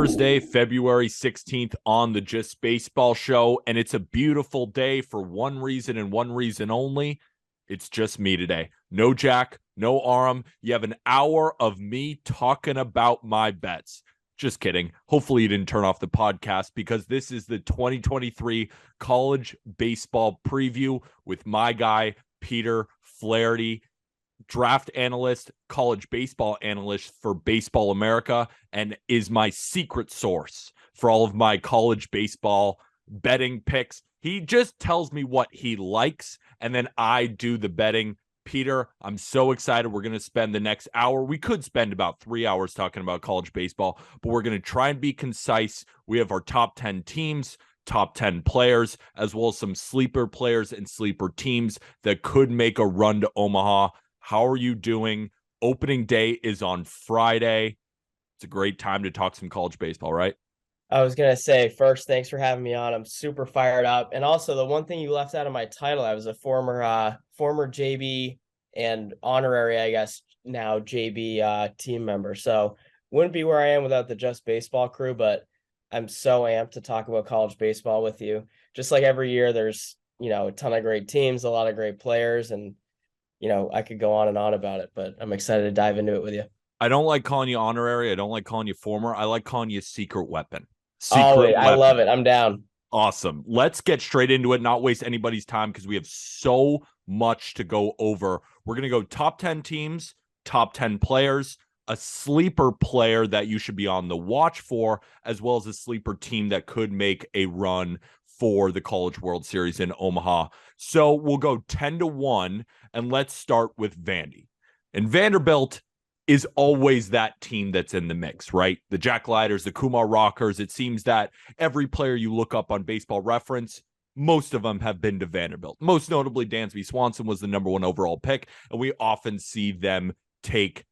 Thursday, February 16th on the Just Baseball Show, and it's a beautiful day for one reason and one reason only. It's just me today. No Jack, no Aram. You have an hour of me talking about my bets. Just kidding. Hopefully you didn't turn off the podcast because this is the 2023 college baseball preview with my guy, Peter Flaherty, draft analyst, college baseball analyst for Baseball America, and is my secret source for all of my college baseball betting picks. He just tells me what he likes, and then I do the betting. Peter, I'm so excited. We're going to spend the next hour. We could spend about 3 hours talking about college baseball, but we're going to try and be concise. We have our top 10 teams, top 10 players, as well as some sleeper players and sleeper teams that could make a run to Omaha. How are you doing? Opening day is on Friday. It's a great time to talk some college baseball, right? I was going to say, first, thanks for having me on. I'm super fired up. And also, the one thing you left out of my title, I was a former JB and honorary, I guess, now JB team member. So wouldn't be where I am without the Just Baseball crew, but I'm so amped to talk about college baseball with you. Just like every year, there's, a ton of great teams, a lot of great players, and I could go on and on about it, but I'm excited to dive into it with you. I don't like calling you honorary. I don't like calling you former. I like calling you secret weapon. Oh, Secret I love weapon. it. I'm down. Awesome. Let's get straight into it, not waste anybody's time because we have so much to go over. We're going to go top 10 teams, top 10 players, a sleeper player that you should be on the watch for, as well as a sleeper team that could make a run for the College World Series in Omaha. So we'll go 10-1, and let's start with Vandy. And Vanderbilt is always that team that's in the mix, right? The Jack Leiters, the Kumar Rockers. It seems that every player you look up on Baseball Reference, most of them have been to Vanderbilt. Most notably, Dansby Swanson was the number 1 overall pick, and we often see them take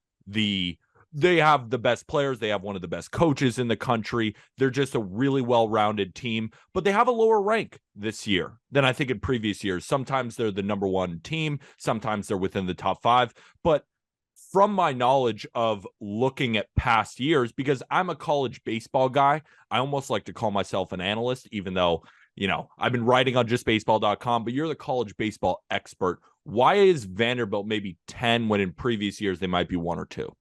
they have the best players. They have one of the best coaches in the country. They're just a really well-rounded team, but they have a lower rank this year than I think in previous years. Sometimes they're the number 1 team. Sometimes they're within the top 5, but from my knowledge of looking at past years, because I'm a college baseball guy, I almost like to call myself an analyst, even though, I've been writing on justbaseball.com, but you're the college baseball expert. Why is Vanderbilt maybe 10 when in previous years they might be 1 or 2?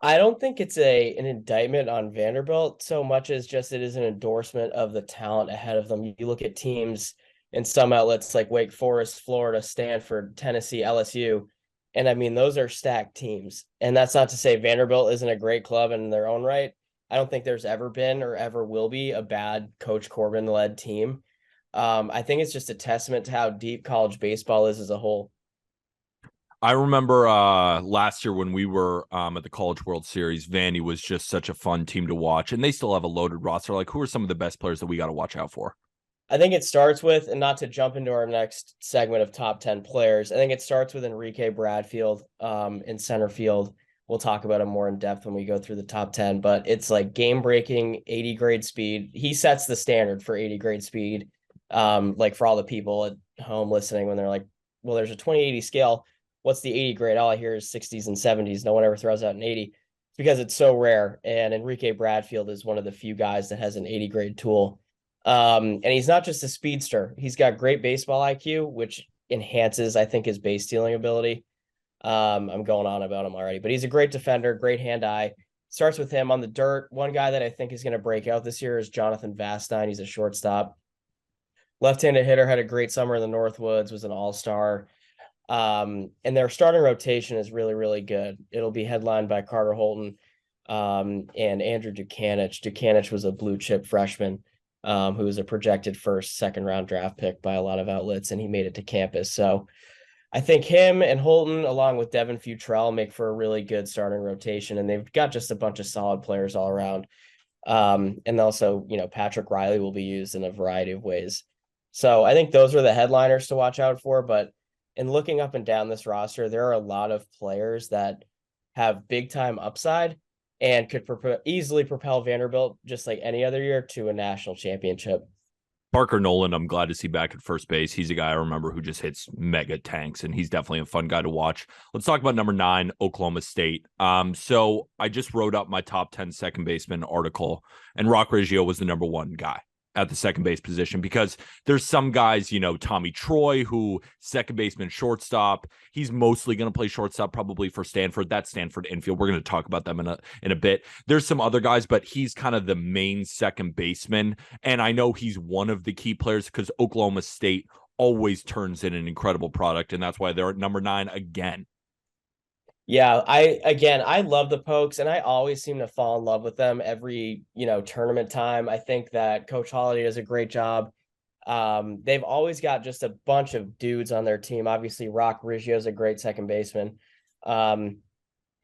I don't think it's an indictment on Vanderbilt so much as just it is an endorsement of the talent ahead of them. You look at teams in some outlets like Wake Forest, Florida, Stanford, Tennessee, LSU, and I mean, those are stacked teams. And that's not to say Vanderbilt isn't a great club in their own right. I don't think there's ever been or ever will be a bad Coach Corbin-led team. I think it's just a testament to how deep college baseball is as a whole. I remember last year when we were at the College World Series, Vandy was just such a fun team to watch, and they still have a loaded roster. Like, who are some of the best players that we got to watch out for? I think it starts with, and not to jump into our next segment of top 10 players, I think it starts with Enrique Bradfield in center field. We'll talk about him more in depth when we go through the top 10, but it's like game breaking 80 grade speed. He sets the standard for 80 grade speed. Like for all the people at home listening, when they're like, well, there's a 20/80 scale. What's the 80 grade? All I hear is 60s and 70s. No one ever throws out an 80. It's because it's so rare. And Enrique Bradfield is one of the few guys that has an 80 grade tool. And he's not just a speedster. He's got great baseball IQ, which enhances, I think, his base stealing ability. I'm going on about him already, but he's a great defender, great hand-eye. Starts with him on the dirt. One guy that I think is going to break out this year is Jonathan Vastine. He's a shortstop. Left-handed hitter, had a great summer in the Northwoods, was an all-star. And their starting rotation is really, really good. It'll be headlined by Carter Holton and Andrew Dukanich. Dukanich was a blue chip freshman who was a projected second round draft pick by a lot of outlets, and he made it to campus. So I think him and Holton, along with Devin Futrell, make for a really good starting rotation, and they've got just a bunch of solid players all around. And also, Patrick Riley will be used in a variety of ways. So I think those are the headliners to watch out for. But in looking up and down this roster, there are a lot of players that have big time upside and could easily propel Vanderbilt, just like any other year, to a national championship. Parker Nolan, I'm glad to see back at first base. He's a guy I remember who just hits mega tanks, and he's definitely a fun guy to watch. Let's talk about number 9, Oklahoma State. So I just wrote up my top 10 second baseman article, and Rock Riggio was the number 1 guy at the second base position, because there's some guys, Tommy Troy, who second baseman, shortstop. He's mostly going to play shortstop probably for Stanford. That's Stanford infield. We're going to talk about them in a bit. There's some other guys, but he's kind of the main second baseman. And I know he's one of the key players because Oklahoma State always turns in an incredible product. And that's why they're at number 9 again. Yeah, I love the Pokes, and I always seem to fall in love with them every, tournament time. I think that Coach Holiday does a great job. They've always got just a bunch of dudes on their team. Obviously, Rock Riggio is a great second baseman. But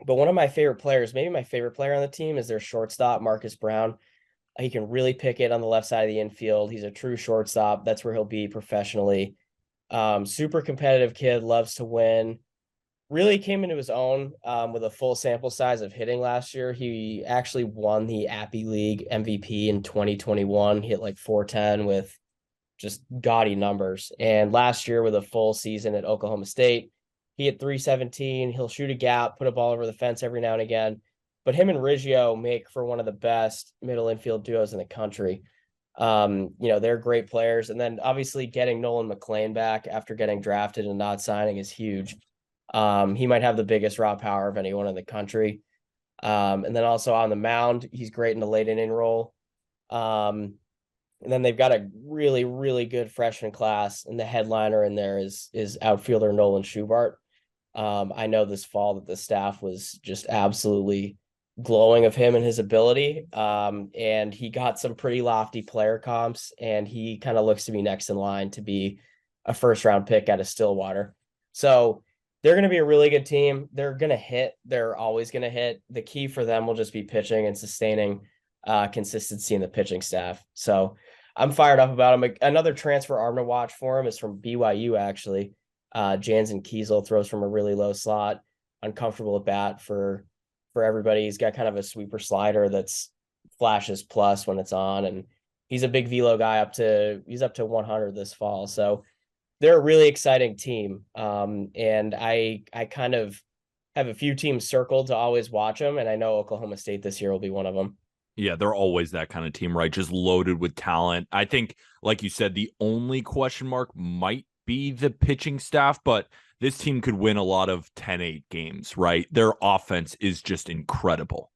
one of my favorite players, maybe my favorite player on the team, is their shortstop, Marcus Brown. He can really pick it on the left side of the infield. He's a true shortstop. That's where he'll be professionally. Super competitive kid, loves to win. Really came into his own with a full sample size of hitting last year. He actually won the Appy League MVP in 2021. He hit like 410 with just gaudy numbers. And last year with a full season at Oklahoma State, he hit 317. He'll shoot a gap, put a ball over the fence every now and again. But him and Riggio make for one of the best middle infield duos in the country. They're great players. And then obviously getting Nolan McLean back after getting drafted and not signing is huge. He might have the biggest raw power of anyone in the country. And then also on the mound, he's great in the late inning role. And then they've got a really, really good freshman class, and the headliner in there is outfielder Nolan Schubart. I know this fall that the staff was just absolutely glowing of him and his ability. And he got some pretty lofty player comps, and he kind of looks to be next in line to be a first round pick out of Stillwater. So they're going to be a really good team. They're going to hit. They're always going to hit. The key for them will just be pitching and sustaining consistency in the pitching staff. So I'm fired up about him. Another transfer arm to watch for him is from BYU, actually. Jansen Kiesel throws from a really low slot, uncomfortable at bat for everybody. He's got kind of a sweeper slider that's flashes plus when it's on, and he's a big velo guy. He's up to 100 this fall. So they're a really exciting team. And I kind of have a few teams circled to always watch them. And I know Oklahoma State this year will be one of them. Yeah, they're always that kind of team, right? Just loaded with talent. I think, like you said, the only question mark might be the pitching staff, but this team could win a lot of 10-8 games, right? Their offense is just incredible.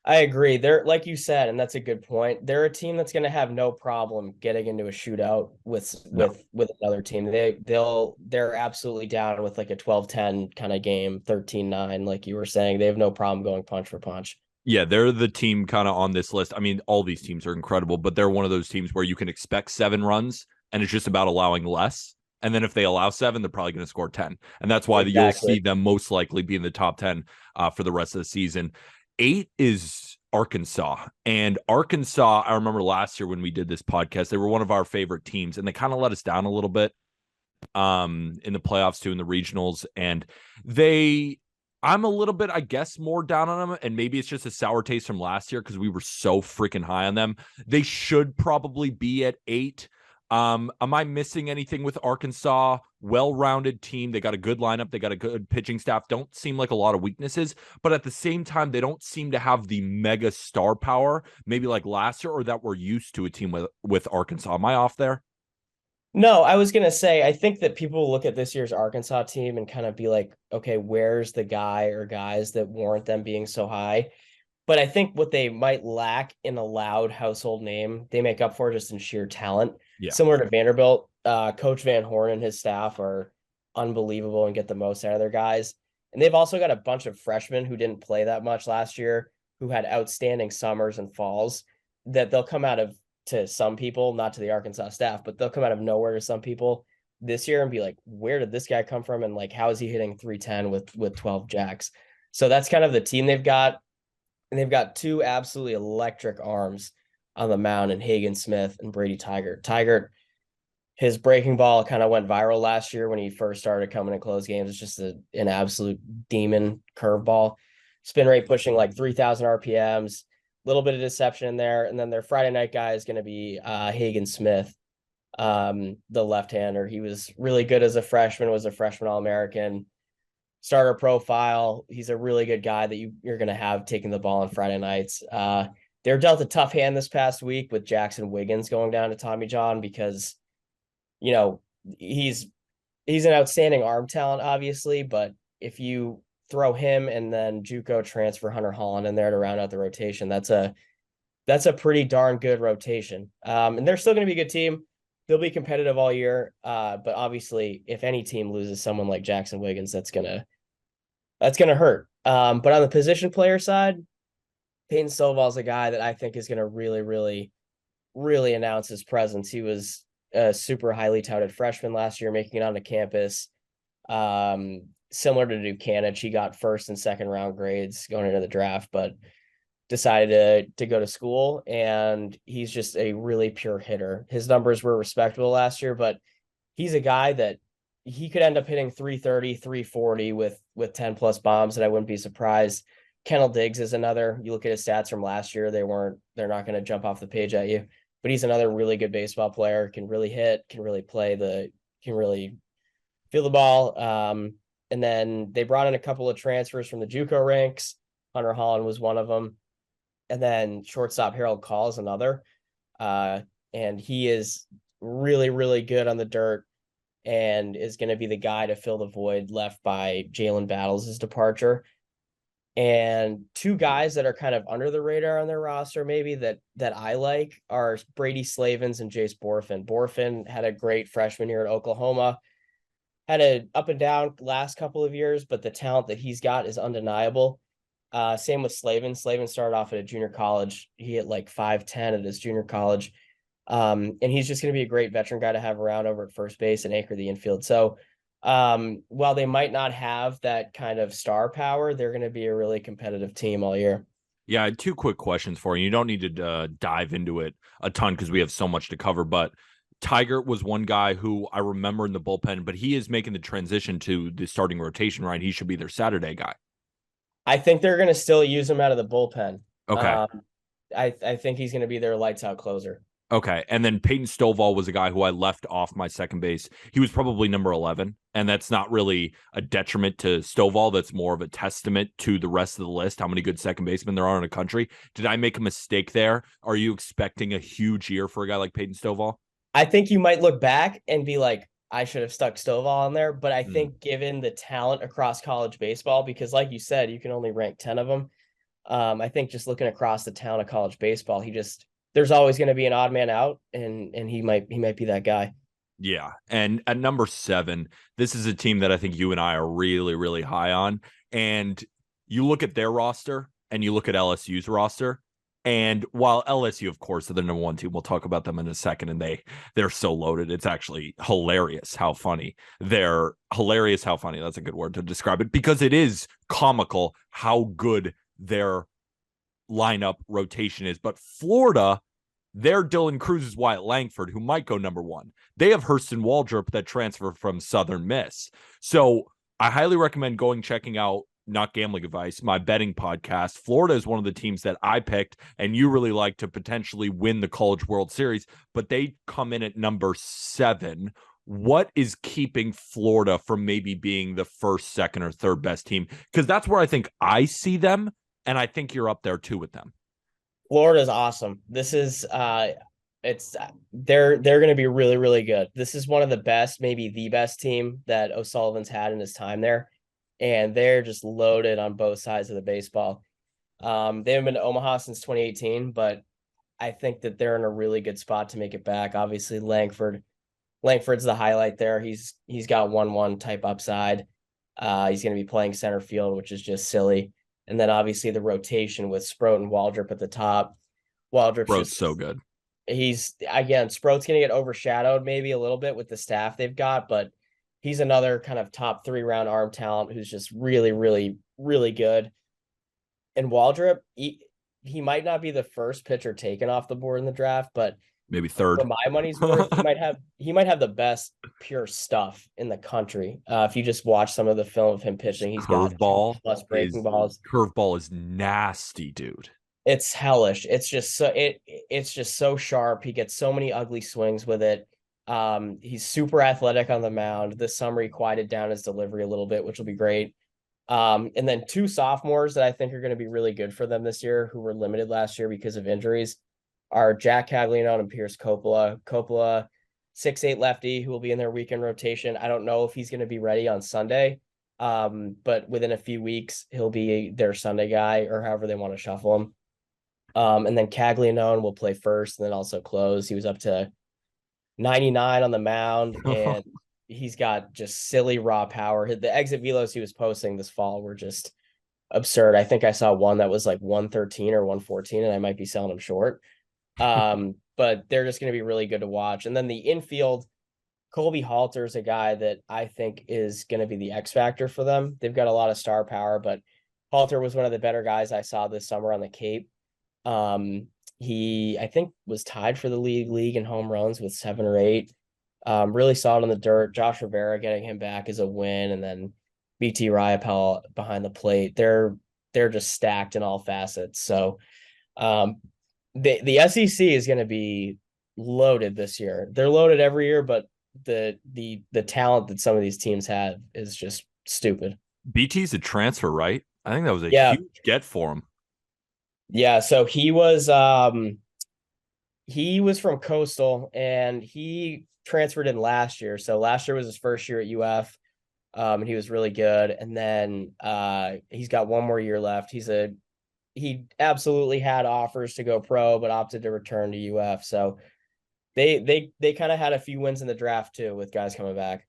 I agree. They're, like you said, and that's a good point. They're a team that's going to have no problem getting into a shootout with another team. They're absolutely down with like a 12-10 kind of game, 13-9, like you were saying. They have no problem going punch for punch. Yeah, they're the team kind of on this list. I mean, all these teams are incredible, but they're one of those teams where you can expect 7 runs, and it's just about allowing less. And then if they allow 7, they're probably going to score 10. And that's why you'll see them most likely be in the top 10 for the rest of the season. 8 is Arkansas. And Arkansas, I remember last year when we did this podcast, they were one of our favorite teams, and they kind of let us down a little bit in the playoffs too, in the regionals. And I'm a little bit, I guess, more down on them, and maybe it's just a sour taste from last year because we were so freaking high on them. They should probably be at 8. Am I missing anything with Arkansas? Well-rounded team. They got a good lineup. They got a good pitching staff. Don't seem like a lot of weaknesses, but at the same time, they don't seem to have the mega star power, maybe like last year, or that we're used to a team with Arkansas. Am I off there? No, I was going to say, I think that people look at this year's Arkansas team and kind of be like, okay, where's the guy or guys that warrant them being so high? But I think what they might lack in a loud household name, they make up for just in sheer talent. Yeah. Similar to Vanderbilt, Coach Van Horn and his staff are unbelievable and get the most out of their guys. And they've also got a bunch of freshmen who didn't play that much last year, who had outstanding summers and falls that they'll come out of, to some people, not to the Arkansas staff, but they'll come out of nowhere to some people this year and be like, where did this guy come from? And like, how is he hitting 310 with 12 jacks? So that's kind of the team they've got. And they've got 2 absolutely electric arms on the mound in Hagen Smith and Brady Tigert. Tigert, his breaking ball kind of went viral last year when he first started coming in close games. It's just an absolute demon curveball. Spin rate pushing like 3,000 RPMs, little bit of deception in there. And then their Friday night guy is going to be Hagen Smith. the left-hander. He was really good as a freshman, was a freshman All-American, starter profile. He's a really good guy that you're going to have taking the ball on Friday nights. They're dealt a tough hand this past week with Jackson Wiggins going down to Tommy John because, you know, he's an outstanding arm talent, obviously, but if you throw him and then JUCO transfer Hunter Holland in there to round out the rotation, that's a pretty darn good rotation. And they're still going to be a good team. They'll be competitive all year. But obviously, if any team loses someone like Jackson Wiggins, that's gonna hurt. But on the position player side, Peyton Stovall is a guy that I think is going to really, really, really announce his presence. He was a super highly touted freshman last year, making it onto campus. Similar to Dukanich, he got first and second round grades going into the draft, but decided to go to school, and he's just a really pure hitter. His numbers were respectable last year, but he's a guy that he could end up hitting 330, 340 with 10 plus bombs, and I wouldn't be surprised. Kendall Diggs is another. You look at his stats from last year, they're not going to jump off the page at you, but he's another really good baseball player, can really hit, can really can really feel the ball. And then they brought in a couple of transfers from the JUCO ranks. Hunter Holland was one of them. And then shortstop Harold Call is another. And he is really, really good on the dirt and is going to be the guy to fill the void left by Jalen Battles' departure. And two guys that are kind of under the radar on their roster, maybe that I like, are Brady Slavens and Jace Borfin. Borfin had a great freshman year at Oklahoma, had an up and down last couple of years, but the talent that he's got is undeniable. Same with Slavin. Slavin started off at a junior college. He hit like 5'10" at his junior college. And he's just going to be a great veteran guy to have around over at first base and anchor the infield. So while they might not have that kind of star power, they're going to be a really competitive team all year. Yeah, I had two quick questions for you. You don't need to dive into it a ton because we have so much to cover, but Tiger was one guy who I remember in the bullpen, but he is making the transition to the starting rotation, right? He should be their Saturday guy. I think they're going to still use him out of the bullpen. Okay. I think he's going to be their lights out closer. Okay. And then Peyton Stovall was a guy who I left off my second base. He was probably number 11, and that's not really a detriment to Stovall. That's more of a testament to the rest of the list, how many good second basemen there are in the country. Did I make a mistake there? Are you expecting a huge year for a guy like Peyton Stovall? I think you might look back and be like, I should have stuck Stovall on there. But I think given the talent across college baseball, because like you said, you can only rank 10 of them. I think just looking across the talent of college baseball, there's always going to be an odd man out, and he might be that guy. Yeah. And at number 7, this is a team that I think you and I are really, really high on. And you look at their roster and you look at LSU's roster. And while LSU, of course, are the number 1 team, we'll talk about them in a second, and they're so loaded. It's actually hilarious how funny. They're hilarious how funny. That's a good word to describe it, because it is comical how good their lineup rotation is. But Florida, their Dylan Cruz is Wyatt Langford, who might go number 1. They have Hurston Waldrop that transferred from Southern Miss. So I highly recommend checking out Not Gambling Advice, my betting podcast. Florida is one of the teams that I picked and you really like to potentially win the College World Series, but they come in at number 7. What is keeping Florida from maybe being the first, second, or third best team? Because that's where I think I see them, and I think you're up there too with them. Florida's awesome. This is they're going to be really, really good. This is one of the best, maybe the best team that O'Sullivan's had in his time there. And they're just loaded on both sides of the baseball. They haven't been to Omaha since 2018, but I think that they're in a really good spot to make it back. Obviously, Langford's the highlight there. He's got 1-1 type upside. He's going to be playing center field, which is just silly. And then obviously the rotation with Sproat and Waldrop at the top. Sproat's so good. Sproat's going to get overshadowed maybe a little bit with the staff they've got, but he's another kind of top 3 round arm talent who's just really, really, really good. And Waldrop, he might not be the first pitcher taken off the board in the draft, but maybe third. For my money's worth, he might have the best pure stuff in the country. If you just watch some of the film of him pitching, he's got plus breaking balls. Curveball is nasty, dude. It's hellish. It's just so sharp. He gets so many ugly swings with it. He's super athletic on the mound. This summer he quieted down his delivery a little bit, which will be great. And then two sophomores that I think are going to be really good for them this year, who were limited last year because of injuries, are Jack Caglianone and Pierce Coppola. Coppola, 6'8" lefty who will be in their weekend rotation. I don't know if he's going to be ready on Sunday, but within a few weeks he'll be their Sunday guy, or however they want to shuffle him. And then Caglianone will play first and then also close. He was up to 99 on the mound, and he's got just silly raw power. The exit velos he was posting this fall were just absurd. I think I saw one that was like 113 or 114, and I might be selling him short. But they're just going to be really good to watch. And then the infield, Colby Halter is a guy that I think is going to be the X factor for them. They've got a lot of star power, but Halter was one of the better guys I saw this summer on the Cape. He, I think, was tied for the league in home runs with 7 or 8. Really solid on the dirt. Josh Rivera getting him back is a win, and then BT Riopel behind the plate. They're just stacked in all facets. So the SEC is going to be loaded this year. They're loaded every year, but the talent that some of these teams have is just stupid. BT's a transfer, right? I think that was a huge get for him. Yeah, so he was from Coastal, and he transferred in last year. So last year was his first year at UF. And he was really good. And then he's got one more year left. He absolutely had offers to go pro, but opted to return to UF. So they kind of had a few wins in the draft too, with guys coming back.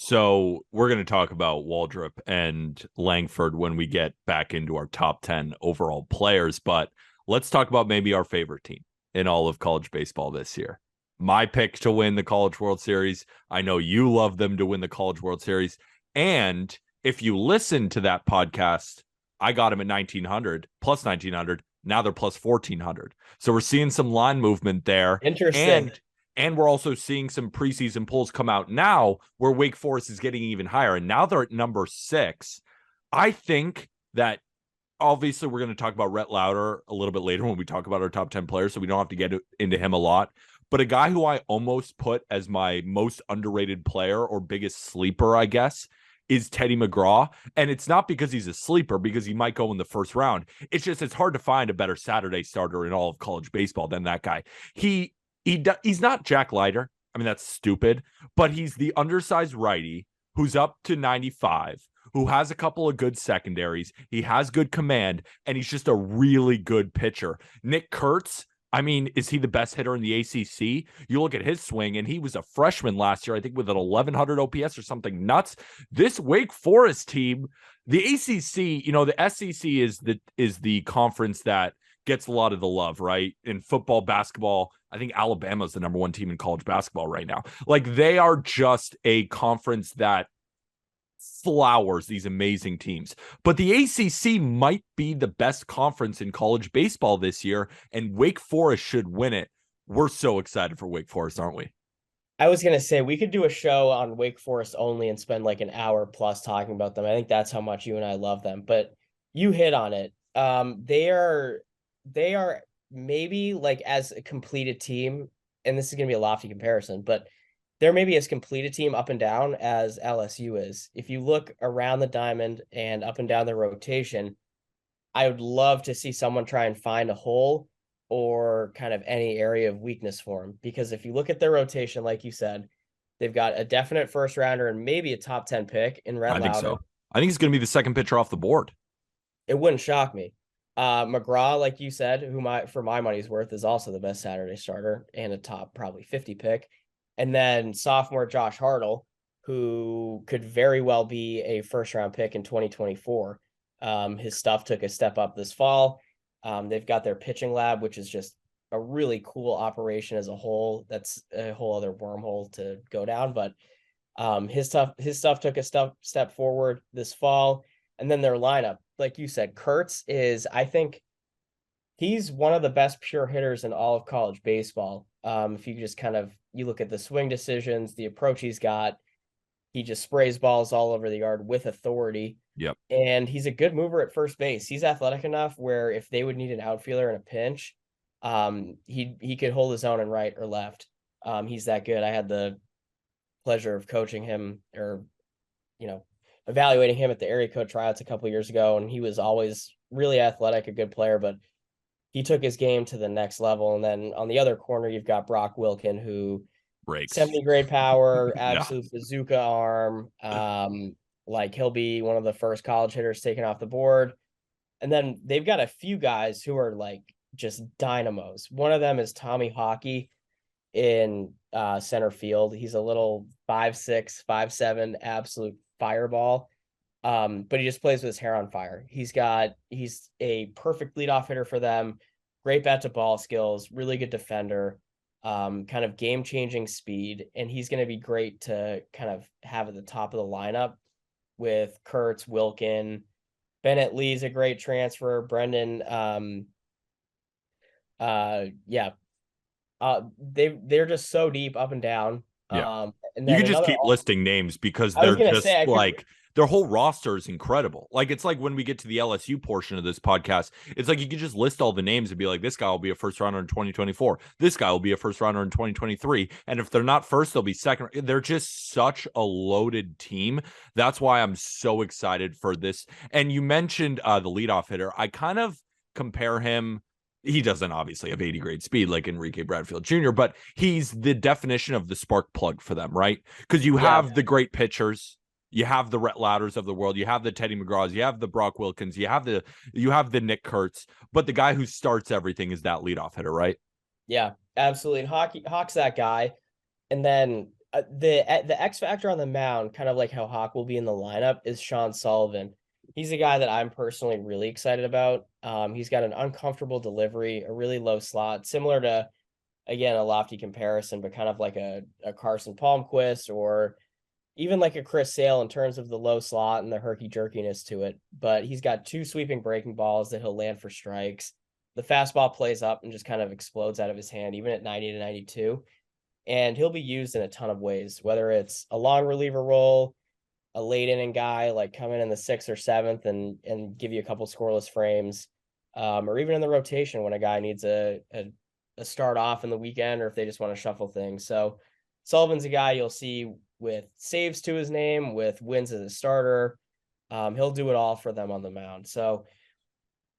So we're going to talk about Waldrop and Langford when we get back into our top 10 overall players, but let's talk about maybe our favorite team in all of college baseball this year. My pick to win the College World Series. I know you love them to win the College World Series. And if you listen to that podcast, I got them at 1,900, plus 1,900. Now they're plus 1,400. So we're seeing some line movement there. Interesting. And we're also seeing some preseason polls come out now where Wake Forest is getting even higher. And now they're at number 6. I think that obviously we're going to talk about Rhett Lauder a little bit later when we talk about our top 10 players, so we don't have to get into him a lot. But a guy who I almost put as my most underrated player or biggest sleeper, I guess, is Teddy McGraw. And it's not because he's a sleeper, because he might go in the first round. It's just, it's hard to find a better Saturday starter in all of college baseball than that guy. He's not Jack Leiter. I mean, that's stupid, but he's the undersized righty who's up to 95, who has a couple of good secondaries. He has good command, and he's just a really good pitcher. Nick Kurtz, I mean, is he the best hitter in the ACC? You look at his swing, and he was a freshman last year, I think, with an 1,100 OPS or something nuts. This Wake Forest team, the ACC, you know, the SEC is the conference that gets a lot of the love, right? In football, basketball, I think Alabama's the number 1 team in college basketball right now. Like, they are just a conference that flowers these amazing teams. But the ACC might be the best conference in college baseball this year, and Wake Forest should win it. We're so excited for Wake Forest, aren't we? I was going to say, we could do a show on Wake Forest only and spend like an hour plus talking about them. I think that's how much you and I love them. But you hit on it. They are maybe like as a completed team, and this is going to be a lofty comparison, but they're maybe as complete a team up and down as LSU is. If you look around the diamond and up and down the rotation, I would love to see someone try and find a hole or kind of any area of weakness for them. Because if you look at their rotation, like you said, they've got a definite first rounder and maybe a top 10 pick in Rhett Lauder. I think so. I think he's going to be the second pitcher off the board. It wouldn't shock me. McGraw, like you said, who for my money's worth is also the best Saturday starter and a top probably 50 pick. And then sophomore Josh Hartle, who could very well be a first round pick in 2024. His stuff took a step up this fall. They've got their pitching lab, which is just a really cool operation as a whole. That's a whole other wormhole to go down. But his stuff took a step forward this fall. And then their lineup, like you said, Kurtz is, I think, he's one of the best pure hitters in all of college baseball. If you just you look at the swing decisions, the approach he's got, he just sprays balls all over the yard with authority. Yep. And he's a good mover at first base. He's athletic enough where if they would need an outfielder in a pinch, he could hold his own in right or left. He's that good. I had the pleasure of coaching him, or evaluating him at the area code tryouts a couple years ago, and he was always really athletic, a good player, but he took his game to the next level. And then on the other corner, you've got Brock Wilkin, who Breaks. 70 grade power, Yeah. absolute bazooka arm. Like he'll be one of the first college hitters taken off the board. And then they've got a few guys who are like just dynamos. One of them is Tommy Hockey in center field. He's a little 5'6", 5'7", absolute fireball. But he just plays with his hair on fire. He's a perfect leadoff hitter for them. Great bat to ball skills, really good defender, kind of game-changing speed, and he's going to be great to kind of have at the top of the lineup with Kurtz, Wilkin. Bennett Lee's a great transfer. Brendan, they're just so deep up and down. Yeah. And You then could just keep listing names because I was they're gonna just say, like their whole roster is incredible. Like it's like when we get to the LSU portion of this podcast, it's like you could just list all the names and be like, this guy will be a first rounder in 2024. This guy will be a first rounder in 2023. And if they're not first, they'll be second. They're just such a loaded team. That's why I'm so excited for this. And you mentioned the leadoff hitter. I kind of compare him. He doesn't obviously have 80 grade speed like Enrique Bradfield Jr., but he's the definition of the spark plug for them, right? Because you have the great pitchers, you have the Rhett Ladders of the world, you have the Teddy McGraws, you have the Brock Wilkins, you have the Nick Kurtz, but the guy who starts everything is that leadoff hitter, right? Yeah, absolutely. And Hawk's that guy. And then the X factor on the mound, kind of like how Hawk will be in the lineup, is Sean Sullivan. He's a guy that I'm personally really excited about. He's got an uncomfortable delivery, a really low slot, similar to, again, a lofty comparison, but kind of like a Carson Palmquist or even like a Chris Sale in terms of the low slot and the herky jerkiness to it. But he's got two sweeping breaking balls that he'll land for strikes. The fastball plays up and just kind of explodes out of his hand, even at 90 to 92. And he'll be used in a ton of ways, whether it's a long reliever role, a late inning guy, like come in the 6th or 7th and give you a couple scoreless frames, or even in the rotation when a guy needs a start off in the weekend, or if they just want to shuffle things. So Sullivan's a guy you'll see with saves to his name, with wins as a starter. He'll do it all for them on the mound. So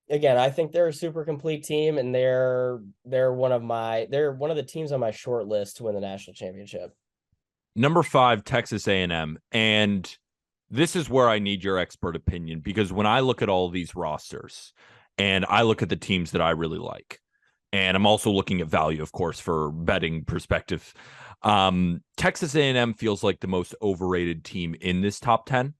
again, I think they're a super complete team, and they're one of the teams on my short list to win the national championship. Number 5, Texas A&M. And this is where I need your expert opinion, because when I look at all these rosters and I look at the teams that I really like, and I'm also looking at value, of course, for betting perspective, Texas A&M feels like the most overrated team in this top 10.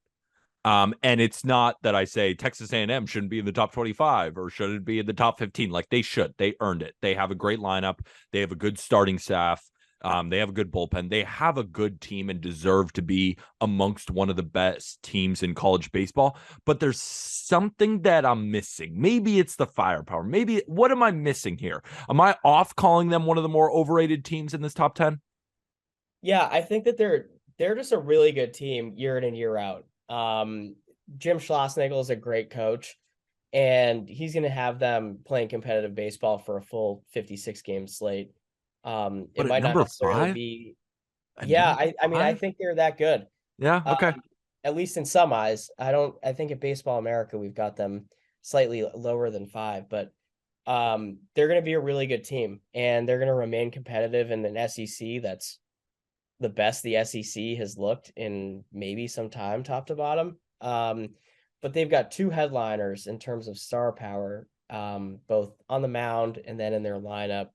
And it's not that I say Texas A&M shouldn't be in the top 25 or should it be in the top 15. Like they should. They earned it. They have a great lineup. They have a good starting staff. They have a good bullpen. They have a good team and deserve to be amongst one of the best teams in college baseball. But there's something that I'm missing. Maybe it's the firepower. Maybe what am I missing here? Am I off calling them one of the more overrated teams in this top 10? Yeah, I think that they're just a really good team year in and year out. Jim Schlossnagle is a great coach, and he's going to have them playing competitive baseball for a full 56 game slate. It might not necessarily be. Yeah, I mean, I think they're that good. Yeah. Okay. At least in some eyes. I think at Baseball America, we've got them slightly lower than 5, but they're going to be a really good team, and they're going to remain competitive in an SEC that's the best the SEC has looked in maybe some time, top to bottom. But they've got 2 headliners in terms of star power, both on the mound and then in their lineup.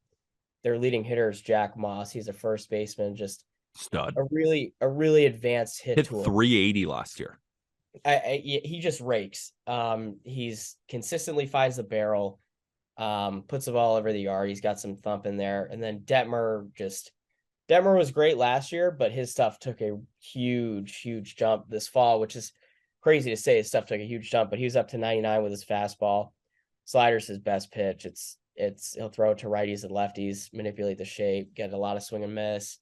Their leading hitter is Jack Moss. He's a first baseman, just stud. A really advanced hit tool. 380 last year. He just rakes. He's consistently finds the barrel, puts the ball over the yard. He's got some thump in there. And then Detmer was great last year, but his stuff took a huge jump this fall, which is crazy to say. His stuff took a huge jump, but he was up to 99 with his fastball. Slider's his best pitch. He'll throw it to righties and lefties, manipulate the shape, get a lot of swing and miss.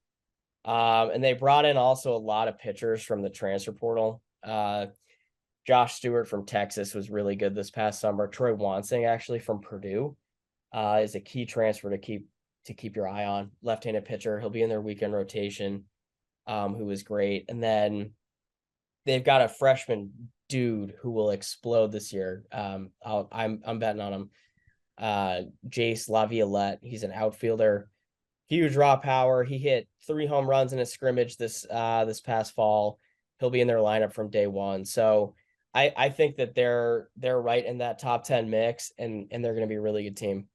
And they brought in also a lot of pitchers from the transfer portal. Josh Stewart from Texas was really good this past summer. Troy Wansing, actually from Purdue, is a key transfer to keep keep your eye on. Left-handed pitcher. He'll be in their weekend rotation, who is great. And then they've got a freshman dude who will explode this year. I'm betting on him. Jace Laviolette. He's an outfielder. Huge raw power. He hit 3 home runs in a scrimmage this past fall. He'll be in their lineup from day one. So I think that they're right in that top 10 mix, and they're going to be a really good team.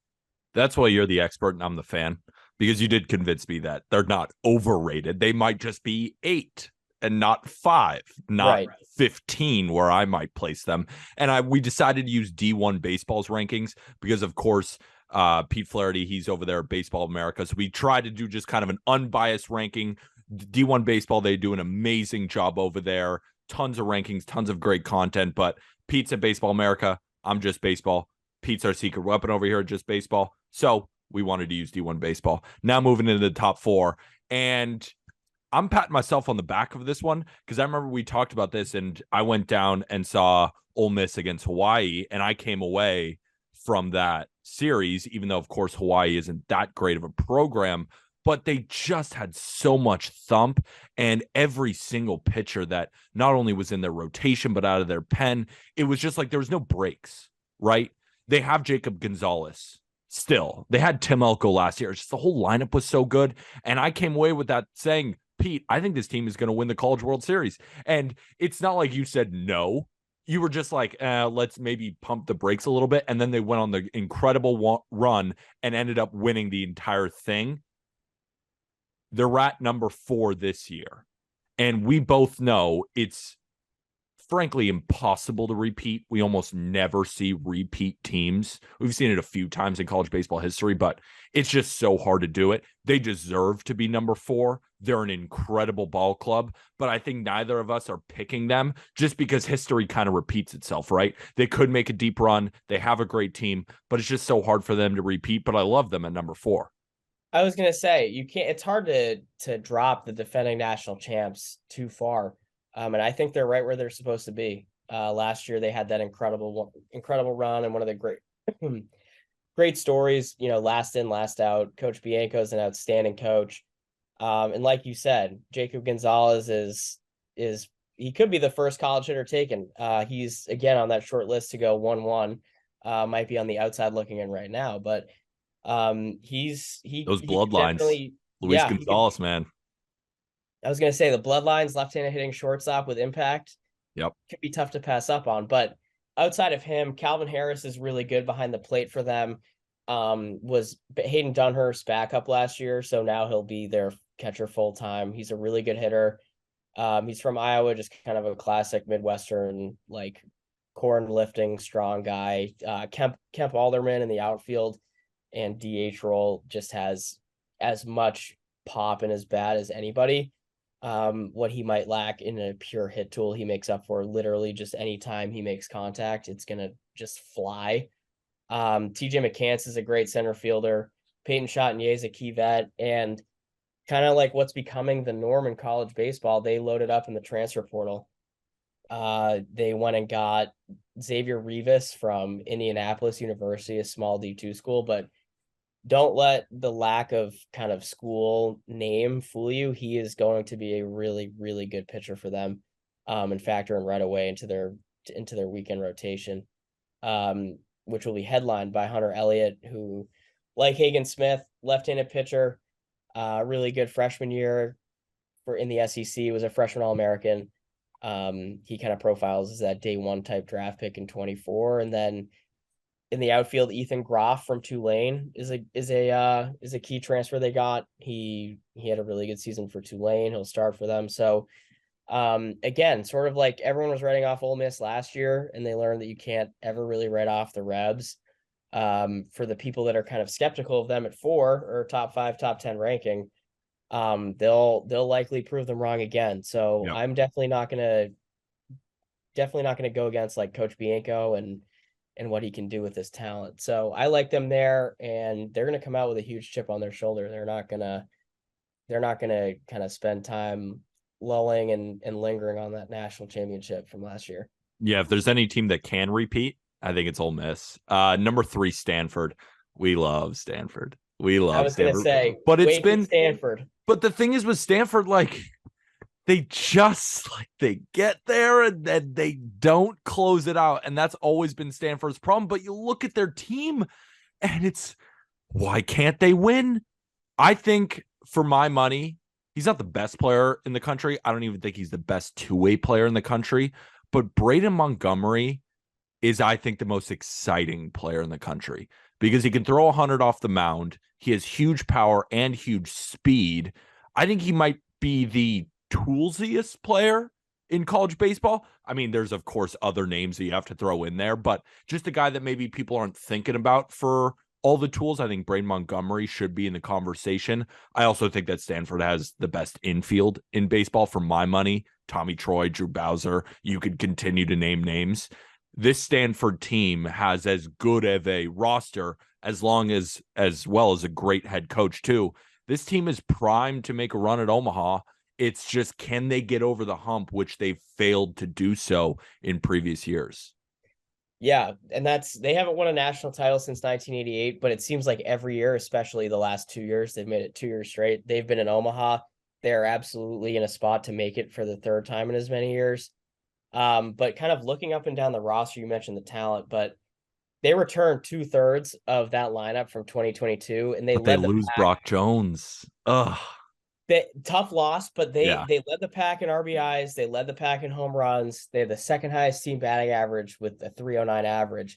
That's why you're the expert and I'm the fan, because you did convince me that they're not overrated. They might just be 8 and not 5, not Right. 15, where I might place them. And we decided to use D1 Baseball's rankings because, of course, Pete Flaherty, he's over there at Baseball America. So we tried to do just kind of an unbiased ranking. D1 Baseball, they do an amazing job over there. Tons of rankings, tons of great content. But Pete's at Baseball America. I'm just baseball. Pete's our secret weapon over here at Just Baseball. So we wanted to use D1 Baseball. Now moving into the top 4. And I'm patting myself on the back of this one because I remember we talked about this and I went down and saw Ole Miss against Hawaii, and I came away from that series, even though, of course, Hawaii isn't that great of a program, but they just had so much thump, and every single pitcher that not only was in their rotation, but out of their pen, it was just like there was no breaks, right? They have Jacob Gonzalez still. They had Tim Elko last year. It's just the whole lineup was so good. And I came away with that saying, Pete, I think this team is going to win the College World Series. And it's not like you said no. You were just like, let's maybe pump the brakes a little bit. And then they went on the incredible run and ended up winning the entire thing. They're at number 4 this year. And we both know it's frankly impossible to repeat. We almost never see repeat teams. We've seen it a few times in college baseball history, but it's just so hard to do it. They deserve to be number 4. They're an incredible ball club, but I think neither of us are picking them just because history kind of repeats itself, right? They could make a deep run. They have a great team, but it's just so hard for them to repeat, but I love them at number 4. I was going to say, you can't, it's hard to drop the defending national champs too far. And I think they're right where they're supposed to be. Last year they had that incredible run, and one of the great stories, last in, last out. Coach Bianco is an outstanding coach. And like you said, Jacob Gonzalez is he could be the first college hitter taken. He's again on that short list to go 1-1. Might be on the outside looking in right now, but he those bloodlines. Luis Gonzalez, man. I was going to say the bloodlines, left-handed hitting shortstop with impact. Yep. Could be tough to pass up on. But outside of him, Calvin Harris is really good behind the plate for them. Was Hayden Dunhurst's backup last year, so now he'll be their catcher full-time. He's a really good hitter. He's from Iowa, just kind of a classic Midwestern, like corn lifting, strong guy. Kemp Alderman in the outfield and DH role just has as much pop in his bat as anybody. What he might lack in a pure hit tool, he makes up for literally just any time he makes contact. It's going to just fly. TJ McCants is a great center fielder. Peyton Chatinier is a key vet, and kind of like what's becoming the norm in college baseball, they loaded up in the transfer portal. They went and got Xavier Rivas from Indianapolis University, a small D2 school, but don't let the lack of kind of school name fool you. He is going to be a really, really good pitcher for them, and factor in right away into their weekend rotation, which will be headlined by Hunter Elliott, who, like Hagen Smith, left-handed pitcher, really good freshman year in the SEC, was a freshman All-American. He kind of profiles as that day one type draft pick in 24, and then in the outfield, Ethan Groff from Tulane is a key transfer they got. He had a really good season for Tulane. He'll start for them. So again, sort of like everyone was writing off Ole Miss last year, and they learned that you can't ever really write off the Rebs. For the people that are kind of skeptical of them at 4 or top 5, top 10 ranking, they'll likely prove them wrong again. So yep. I'm definitely not gonna go against like Coach Bianco and what he can do with his talent. So I like them there, and they're going to come out with a huge chip on their shoulder. They're not going to kind of spend time lulling and lingering on that national championship from last year. Yeah. If there's any team that can repeat, I think it's Ole Miss. Number 3, Stanford. We love Stanford. We I love was gonna Stanford. say, But it's wait for been Stanford. but the thing is with Stanford, like they just like they get there and then they don't close it out. And that's always been Stanford's problem. But you look at their team and it's why can't they win? I think for my money, he's not the best player in the country. I don't even think he's the best two-way player in the country. But Braden Montgomery is, I think, the most exciting player in the country because he can throw 100 off the mound. He has huge power and huge speed. I think he might be the toolsiest player in college baseball. I mean, there's, of course, other names that you have to throw in there, but just a guy that maybe people aren't thinking about for all the tools. I think Braden Montgomery should be in the conversation. I also think that Stanford has the best infield in baseball for my money. Tommy Troy, Drew Bowser. You could continue to name names. This Stanford team has as good of a roster as well as a great head coach too. This team is primed to make a run at Omaha. It's just, can they get over the hump, which they've failed to do so in previous years? Yeah, and they haven't won a national title since 1988, but it seems like every year, especially the last 2 years, they've made it 2 years straight. They've been in Omaha. They're absolutely in a spot to make it for the third time in as many years. But kind of looking up and down the roster, you mentioned the talent, but they returned 2/3 of that lineup from 2022, and they But they led the lose pack. Brock Jones. Ugh. Tough loss, but Yeah. they led the pack in RBIs. They led the pack in home runs. They had the second highest team batting average with a 309 average.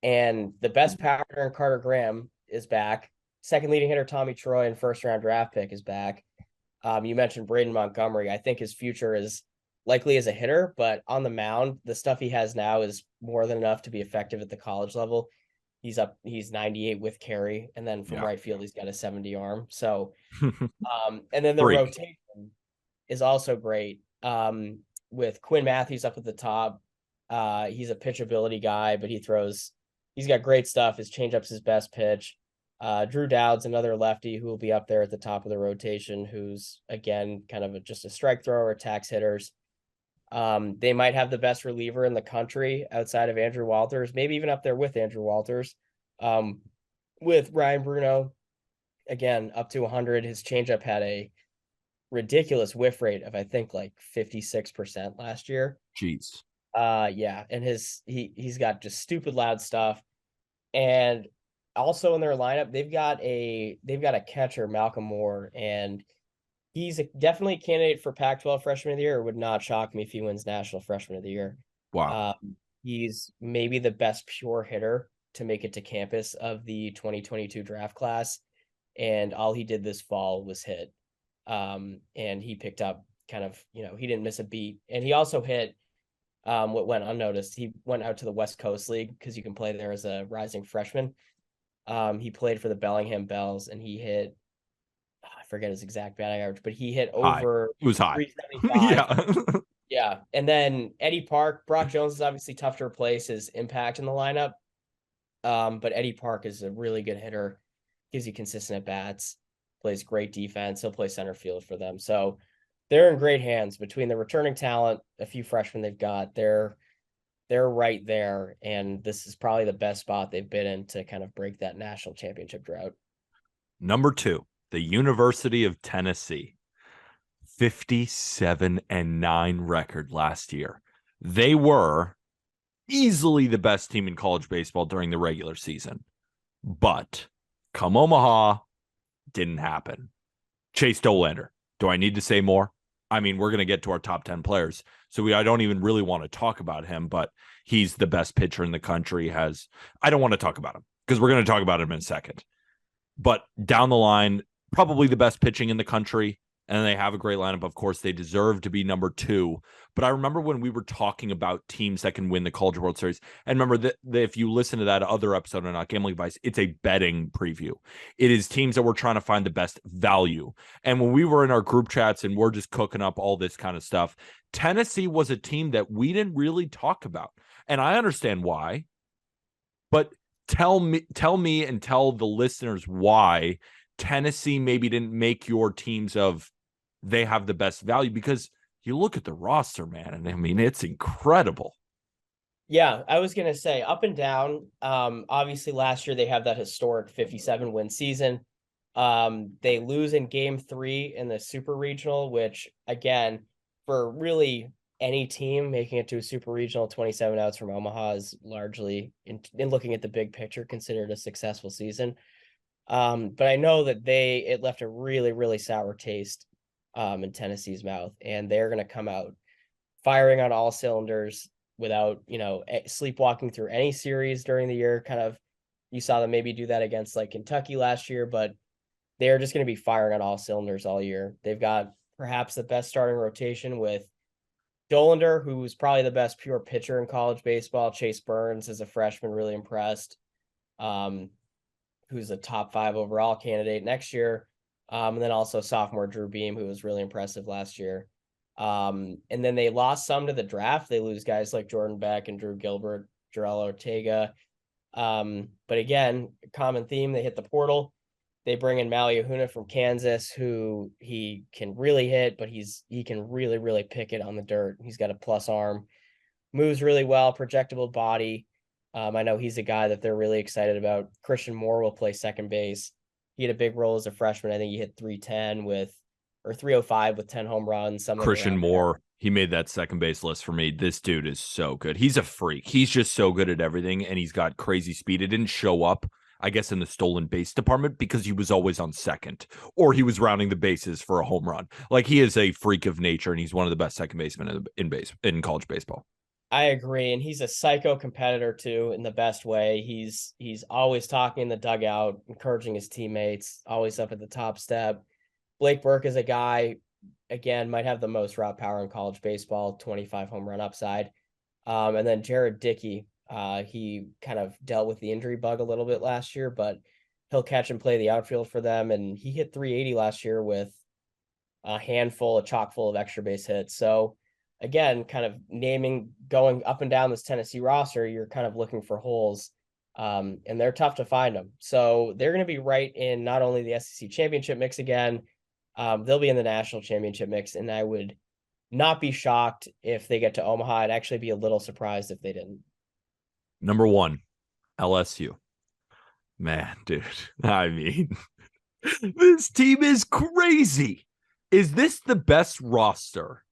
And the best power hitter in Carter Graham is back. Second leading hitter Tommy Troy and first round draft pick is back. You mentioned Braden Montgomery. I think his future is likely as a hitter, but on the mound, the stuff he has now is more than enough to be effective at the college level. He's 98 with carry, and then from right field, he's got a 70 arm. So, and then the rotation is also great. With Quinn Matthews up at the top. He's a pitchability guy, but he's got great stuff. His changeup's his best pitch. Drew Dowd's another lefty who will be up there at the top of the rotation, who's again kind of just a strike thrower, attacks hitters. They might have the best reliever in the country outside of Andrew Walters, maybe even up there with Andrew Walters. With Ryan Bruno, again, up to 100. His changeup had a ridiculous whiff rate of, I think, like 56% last year. Jeez. Yeah, and he's got just stupid loud stuff. And also in their lineup, they've got a catcher, Malcolm Moore, and he's definitely a candidate for Pac-12 Freshman of the Year. It would not shock me if he wins National Freshman of the Year. Wow. He's maybe the best pure hitter to make it to campus of the 2022 draft class, and all he did this fall was hit. And he picked up kind of, he didn't miss a beat, and he also hit what went unnoticed. He went out to the West Coast League because you can play there as a rising freshman. He played for the Bellingham Bells, and he hit, I forget his exact batting average, but he hit over It was high. 375. Yeah. Yeah. And then Eddie Park, Brock Jones is obviously tough to replace his impact in the lineup. But Eddie Park is a really good hitter, gives you consistent at bats, plays great defense. He'll play center field for them. So they're in great hands between the returning talent, a few freshmen they've got. They're right there, and this is probably the best spot they've been in to kind of break that national championship drought. Number 2, the University of Tennessee, 57-9 record last year. They were easily the best team in college baseball during the regular season, but come Omaha, didn't happen. Chase Dollander. Do I need to say more? I mean, we're going to get to our top 10 players, so I don't even really want to talk about him, but he's the best pitcher in the country. I don't want to talk about him because we're going to talk about him in a second. But down the line, probably the best pitching in the country, and they have a great lineup. Of course, they deserve to be number 2. But I remember when we were talking about teams that can win the College World Series, and remember that if you listen to that other episode on Not Gambling Advice, it's a betting preview. It is teams that we're trying to find the best value. And when we were in our group chats and we're just cooking up all this kind of stuff, Tennessee was a team that we didn't really talk about. And I understand why, but tell me and tell the listeners why Tennessee maybe didn't make your teams of they have the best value, because you look at the roster, man, and I mean, it's incredible. Yeah, I was going to say up and down. Obviously last year they have that historic 57 win season. They lose in game 3 in the super regional, which again, for really any team making it to a super regional, 27 outs from Omaha is largely in looking at the big picture considered a successful season. But I know that it left a really, really sour taste in Tennessee's mouth, and they're going to come out firing on all cylinders without, sleepwalking through any series during the year. Kind of, you saw them maybe do that against like Kentucky last year, but they're just going to be firing on all cylinders all year. They've got perhaps the best starting rotation with Dolander, who's probably the best pure pitcher in college baseball. Chase Burns as a freshman, really impressed. Who's a top 5 overall candidate next year. And then also sophomore Drew Beam, who was really impressive last year. And then they lost some to the draft. They lose guys like Jordan Beck and Drew Gilbert, Jarrell Ortega. But again, common theme, they hit the portal. They bring in Maliahuna from Kansas, who he can really hit, but he can really, really pick it on the dirt. He's got a plus arm, moves really well, projectable body. I know he's a guy that they're really excited about. Christian Moore will play second base. He had a big role as a freshman. I think he hit 305 with 10 home runs. Christian Moore, he made that second base list for me. This dude is so good. He's a freak. He's just so good at everything, and he's got crazy speed. It didn't show up, I guess, in the stolen base department because he was always on second, or he was rounding the bases for a home run. Like, he is a freak of nature, and he's one of the best second basemen in college baseball. I agree, and he's a psycho competitor too, in the best way. He's always talking in the dugout, encouraging his teammates, always up at the top step. Blake Burke is a guy, again, might have the most raw power in college baseball, 25 home run upside. And then Jared Dickey, he kind of dealt with the injury bug a little bit last year, but he'll catch and play the outfield for them. And he hit 380 last year with a chock full of extra base hits. So again, kind of going up and down this Tennessee roster, you're kind of looking for holes, and they're tough to find them. So they're going to be right in not only the SEC championship mix again, they'll be in the national championship mix. And I would not be shocked if they get to Omaha. I'd actually be a little surprised if they didn't. Number 1, LSU. Man, dude, I mean, this team is crazy. Is this the best roster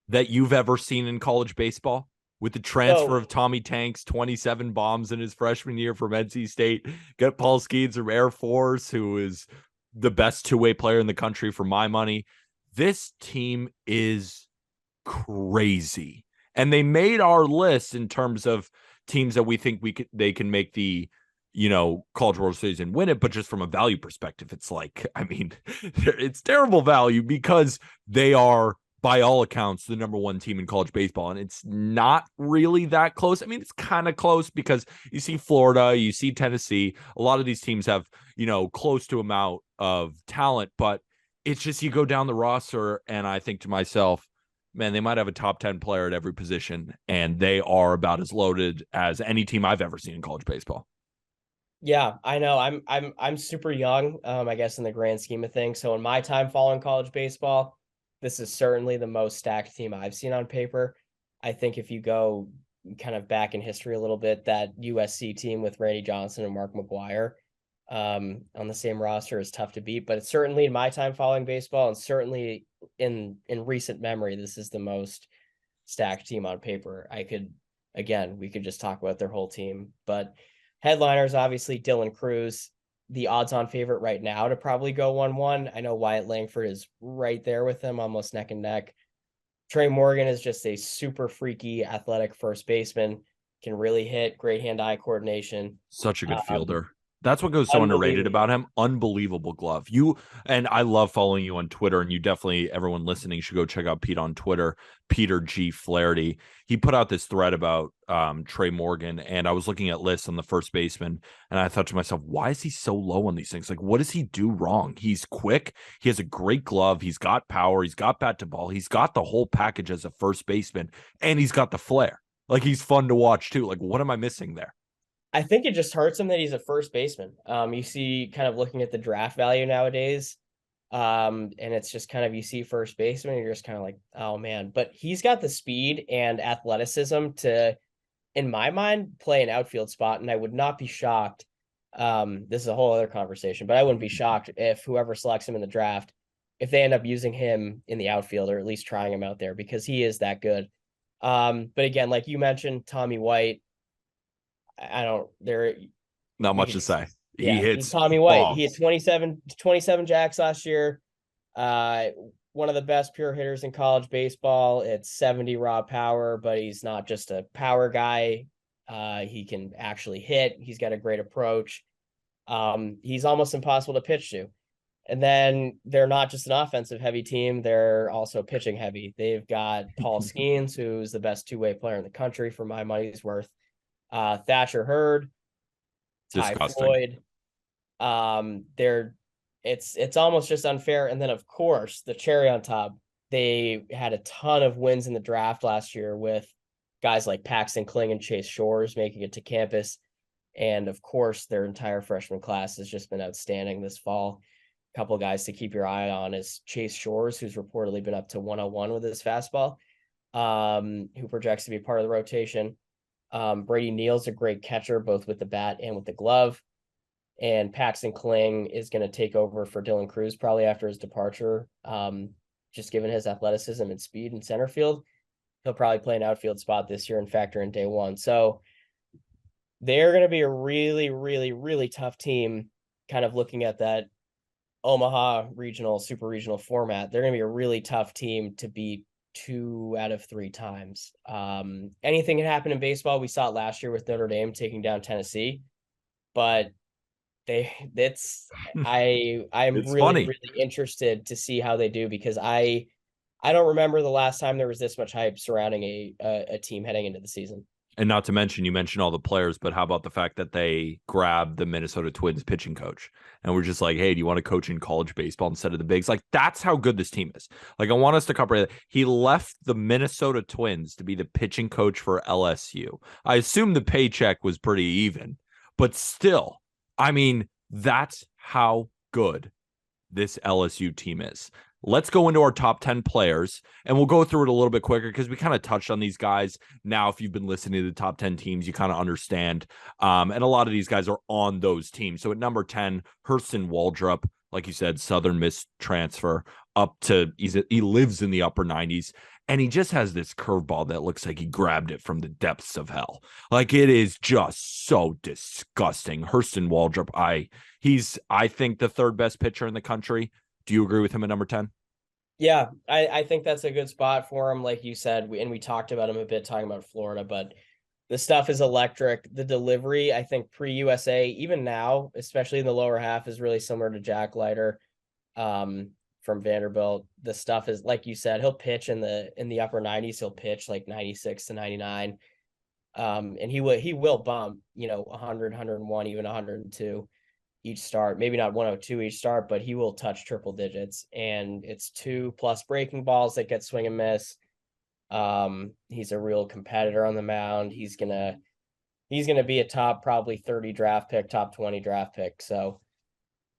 that you've ever seen in college baseball? With the transfer of Tommy Tanks, 27 bombs in his freshman year from NC State, got Paul Skeens from Air Force, who is the best two-way player in the country for my money. This team is crazy. And they made our list in terms of teams that we think they can make the, College World Series and win it, but just from a value perspective, it's like, I mean, it's terrible value because they are, by all accounts, the number 1 team in college baseball. And it's not really that close. I mean, it's kind of close because you see Florida, you see Tennessee. A lot of these teams have, close to amount of talent, but it's just, you go down the roster and I think to myself, man, they might have a top 10 player at every position, and they are about as loaded as any team I've ever seen in college baseball. Yeah, I know. I'm super young, I guess, in the grand scheme of things. So in my time following college baseball, this is certainly the most stacked team I've seen on paper. I think if you go kind of back in history a little bit, that USC team with Randy Johnson and Mark McGuire on the same roster is tough to beat. But it's certainly in my time following baseball, and certainly in recent memory, this is the most stacked team on paper. We could just talk about their whole team. But headliners, obviously, Dylan Cruz, the odds-on favorite right now to probably go 1-1. I know Wyatt Langford is right there with him, almost neck and neck. Trey Morgan is just a super freaky, athletic first baseman, can really hit, great hand-eye coordination. Such a good fielder. That's what goes so underrated about him. Unbelievable glove. And I love following you on Twitter, and you definitely, everyone listening should go check out Pete on Twitter, Peter G. Flaherty. He put out this thread about Trey Morgan, and I was looking at lists on the first baseman, and I thought to myself, why is he so low on these things? Like, what does he do wrong? He's quick. He has a great glove. He's got power. He's got bat to ball. He's got the whole package as a first baseman, and he's got the flair. Like, he's fun to watch too. Like, what am I missing there? I think it just hurts him that he's a first baseman. You see, kind of looking at the draft value nowadays, and it's just kind of, you see first baseman, and you're just kind of like, oh man. But he's got the speed and athleticism to, in my mind, play an outfield spot, and I would not be shocked This is a whole other conversation, but I wouldn't be shocked if whoever selects him in the draft, if they end up using him in the outfield or at least trying him out there because he is that good. But again, like you mentioned, Tommy White, I don't there Not we much could to just say. He yeah, hits Tommy White. He had bombs. 27 jacks last year. Uh One of the best pure hitters in college baseball. It's 70 raw power, but he's not just a power guy. He can actually hit. He's got a great approach. He's almost impossible to pitch to. And then they're not just an offensive heavy team, they're also pitching heavy. They've got Paul Skeens, who's the best two-way player in the country for my money's worth. Thatcher Hurd, Ty Disgusting. Floyd. They're it's almost just unfair. And then of course the cherry on top, they had a ton of wins in the draft last year with guys like Paxton Kling and Chase Shores making it to campus. And of course, their entire freshman class has just been outstanding this fall. A couple of guys to keep your eye on is Chase Shores, who's reportedly been up to 101 with his fastball, who projects to be part of the rotation. Brady Neal's a great catcher, both with the bat and with the glove. And Paxton Kling is going to take over for Dylan Cruz probably after his departure. Just given his athleticism and speed in center field, he'll probably play an outfield spot this year and factor in day one. So they're going to be a really, really, really tough team, kind of looking at that Omaha regional, super regional format. They're going to be a really tough team to beat 2 out of 3 times. Anything can happen in baseball. We saw it last year with Notre Dame taking down Tennessee, but I'm It's really, funny. really interested to see how they do because I don't remember the last time there was this much hype surrounding a team heading into the season. And not to mention, you mentioned all the players, but how about the fact that they grabbed the Minnesota Twins pitching coach and we're just like, hey, do you want to coach in college baseball instead of the bigs? Like, that's how good this team is. Like, I want us to cover that. He left the Minnesota Twins to be the pitching coach for LSU. I assume the paycheck was pretty even, but still, I mean, that's how good this LSU team is. Let's go into our top 10 players and we'll go through it a little bit quicker because we kind of touched on these guys. Now, if you've been listening to the top 10 teams, you kind of understand. And a lot of these guys are on those teams. So at number 10, Hurston Waldrop, like you said, Southern Miss transfer up to, he lives in the upper 90s. And he just has this curveball that looks like he grabbed it from the depths of hell. Like, it is just so disgusting. Hurston Waldrop, I think the third best pitcher in the country. Do you agree with him at number 10? Yeah, I think that's a good spot for him. Like you said, we talked about him a bit talking about Florida, but the stuff is electric. The delivery, I think pre-USA, even now, especially in the lower half, is really similar to Jack Leiter from Vanderbilt. The stuff is, like you said, he'll pitch in the upper 90s. He'll pitch like 96 to 99. And he will bump, 100, 101, even 102 each start. Maybe not 102 each start, but he will touch triple digits. And it's 2+ breaking balls that get swing and miss. He's a real competitor on the mound. He's gonna be a top probably 30 draft pick, top 20 draft pick. So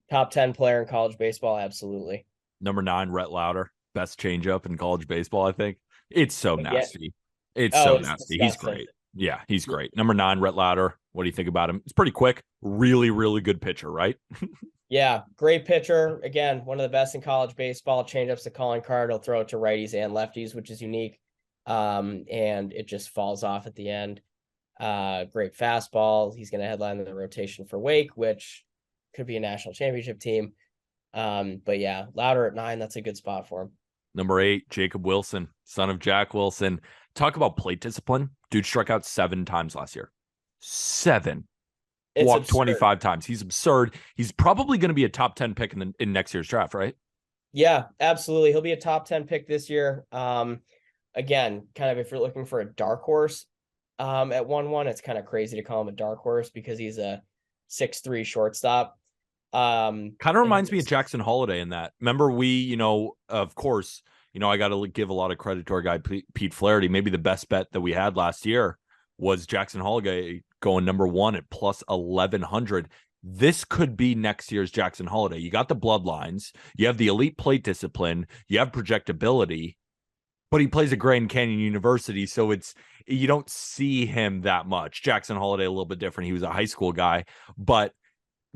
top 10 player in college baseball, absolutely. Number 9, Rhett Lauder, best changeup in college baseball, I think. It's so Yeah. nasty. It's Oh, so it's nasty. He's disgusting. great. Yeah, he's great. Number 9, Rhett Lauder. What do you think about him? It's pretty quick. Really, really good pitcher, right? Yeah, great pitcher. Again, one of the best in college baseball. Changeup's the calling card. He'll throw it to righties and lefties, which is unique. And it just falls off at the end. Great fastball. He's going to headline the rotation for Wake, which could be a national championship team. But yeah, Louder at 9, that's a good spot for him. Number 8, Jacob Wilson, son of Jack Wilson. Talk about plate discipline. Dude struck out 7 times last year. 7. It's Walked absurd. 25 times. He's absurd. He's probably going to be a top 10 pick in next year's draft, right? Yeah, absolutely. He'll be a top 10 pick this year. Again, kind of if you're looking for a dark horse at 1-1, it's kind of crazy to call him a dark horse because he's a 6'3" shortstop. Kind of reminds me of Jackson Holiday in that. Remember, of course, I got to give a lot of credit to our guy, Pete Flaherty. Maybe the best bet that we had last year was Jackson Holiday going number 1 at plus 1,100. This could be next year's Jackson Holiday. You got the bloodlines, you have the elite plate discipline, you have projectability, but he plays at Grand Canyon University, so you don't see him that much. Jackson Holiday a little bit different. He was a high school guy, but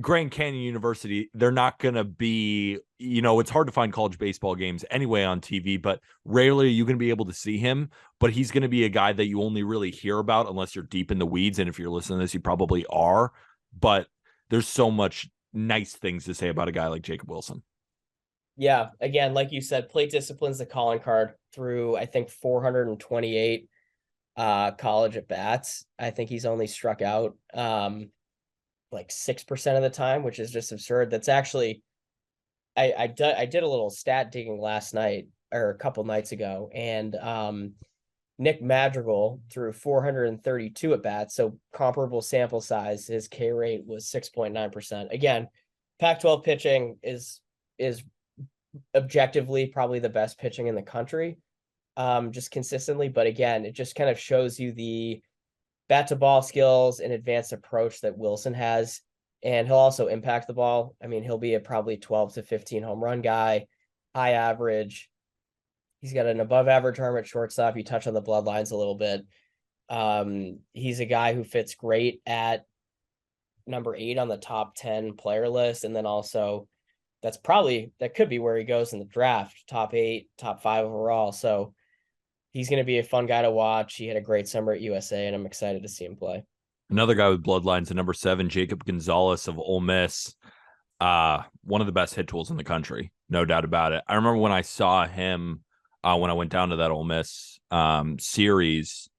Grand Canyon University, they're not going to be, it's hard to find college baseball games anyway on TV, but rarely are you going to be able to see him. But he's going to be a guy that you only really hear about unless you're deep in the weeds. And if you're listening to this, you probably are. But there's so much nice things to say about a guy like Jacob Wilson. Yeah, again, like you said, plate discipline's the calling card through, I think, 428 college at bats. I think he's only struck out like 6% of the time, which is just absurd. That's actually I did a little stat digging last night or a couple nights ago, and Nick Madrigal threw 432 at bats, so comparable sample size. His K rate was 6.9%. Again, Pac-12 pitching is objectively probably the best pitching in the country, just consistently. But again, it just kind of shows you the bat to ball skills and advanced approach that Wilson has. And he'll also impact the ball. I mean, he'll be a probably 12 to 15 home run guy, high average. He's got an above average arm at shortstop. You touch on the bloodlines a little bit. He's a guy who fits great at number 8 on the top 10 player list. And then also that could be where he goes in the draft, top 8, top 5 overall. So he's going to be a fun guy to watch. He had a great summer at USA, and I'm excited to see him play. Another guy with bloodlines at number 7, Jacob Gonzalez of Ole Miss. One of the best hit tools in the country, no doubt about it. I remember when I saw him when I went down to that Ole Miss series,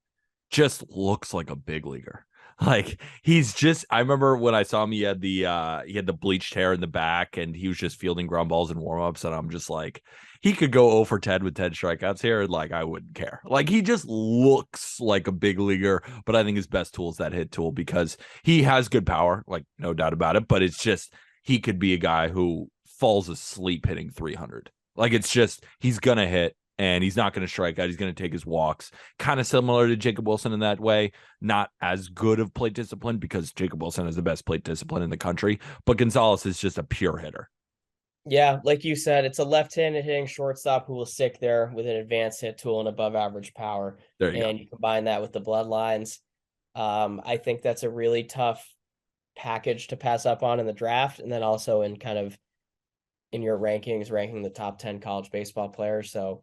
just looks like a big leaguer. Like I remember when I saw him, he had the bleached hair in the back and he was just fielding ground balls and warm-ups. And I'm just like, he could go 0 for 10 with 10 strikeouts here. And like, I wouldn't care. Like he just looks like a big leaguer, but I think his best tool is that hit tool because he has good power, like no doubt about it. But it's just, he could be a guy who falls asleep hitting 300. Like it's just, he's going to hit. And he's not going to strike out. He's going to take his walks. Kind of similar to Jacob Wilson in that way. Not as good of plate discipline because Jacob Wilson has the best plate discipline in the country. But Gonzalez is just a pure hitter. Yeah, like you said, it's a left-handed hitting shortstop who will stick there with an advanced hit tool and above average power. There you go. You combine that with the bloodlines. I think that's a really tough package to pass up on in the draft. And then also in kind of in your rankings, ranking the top 10 college baseball players. So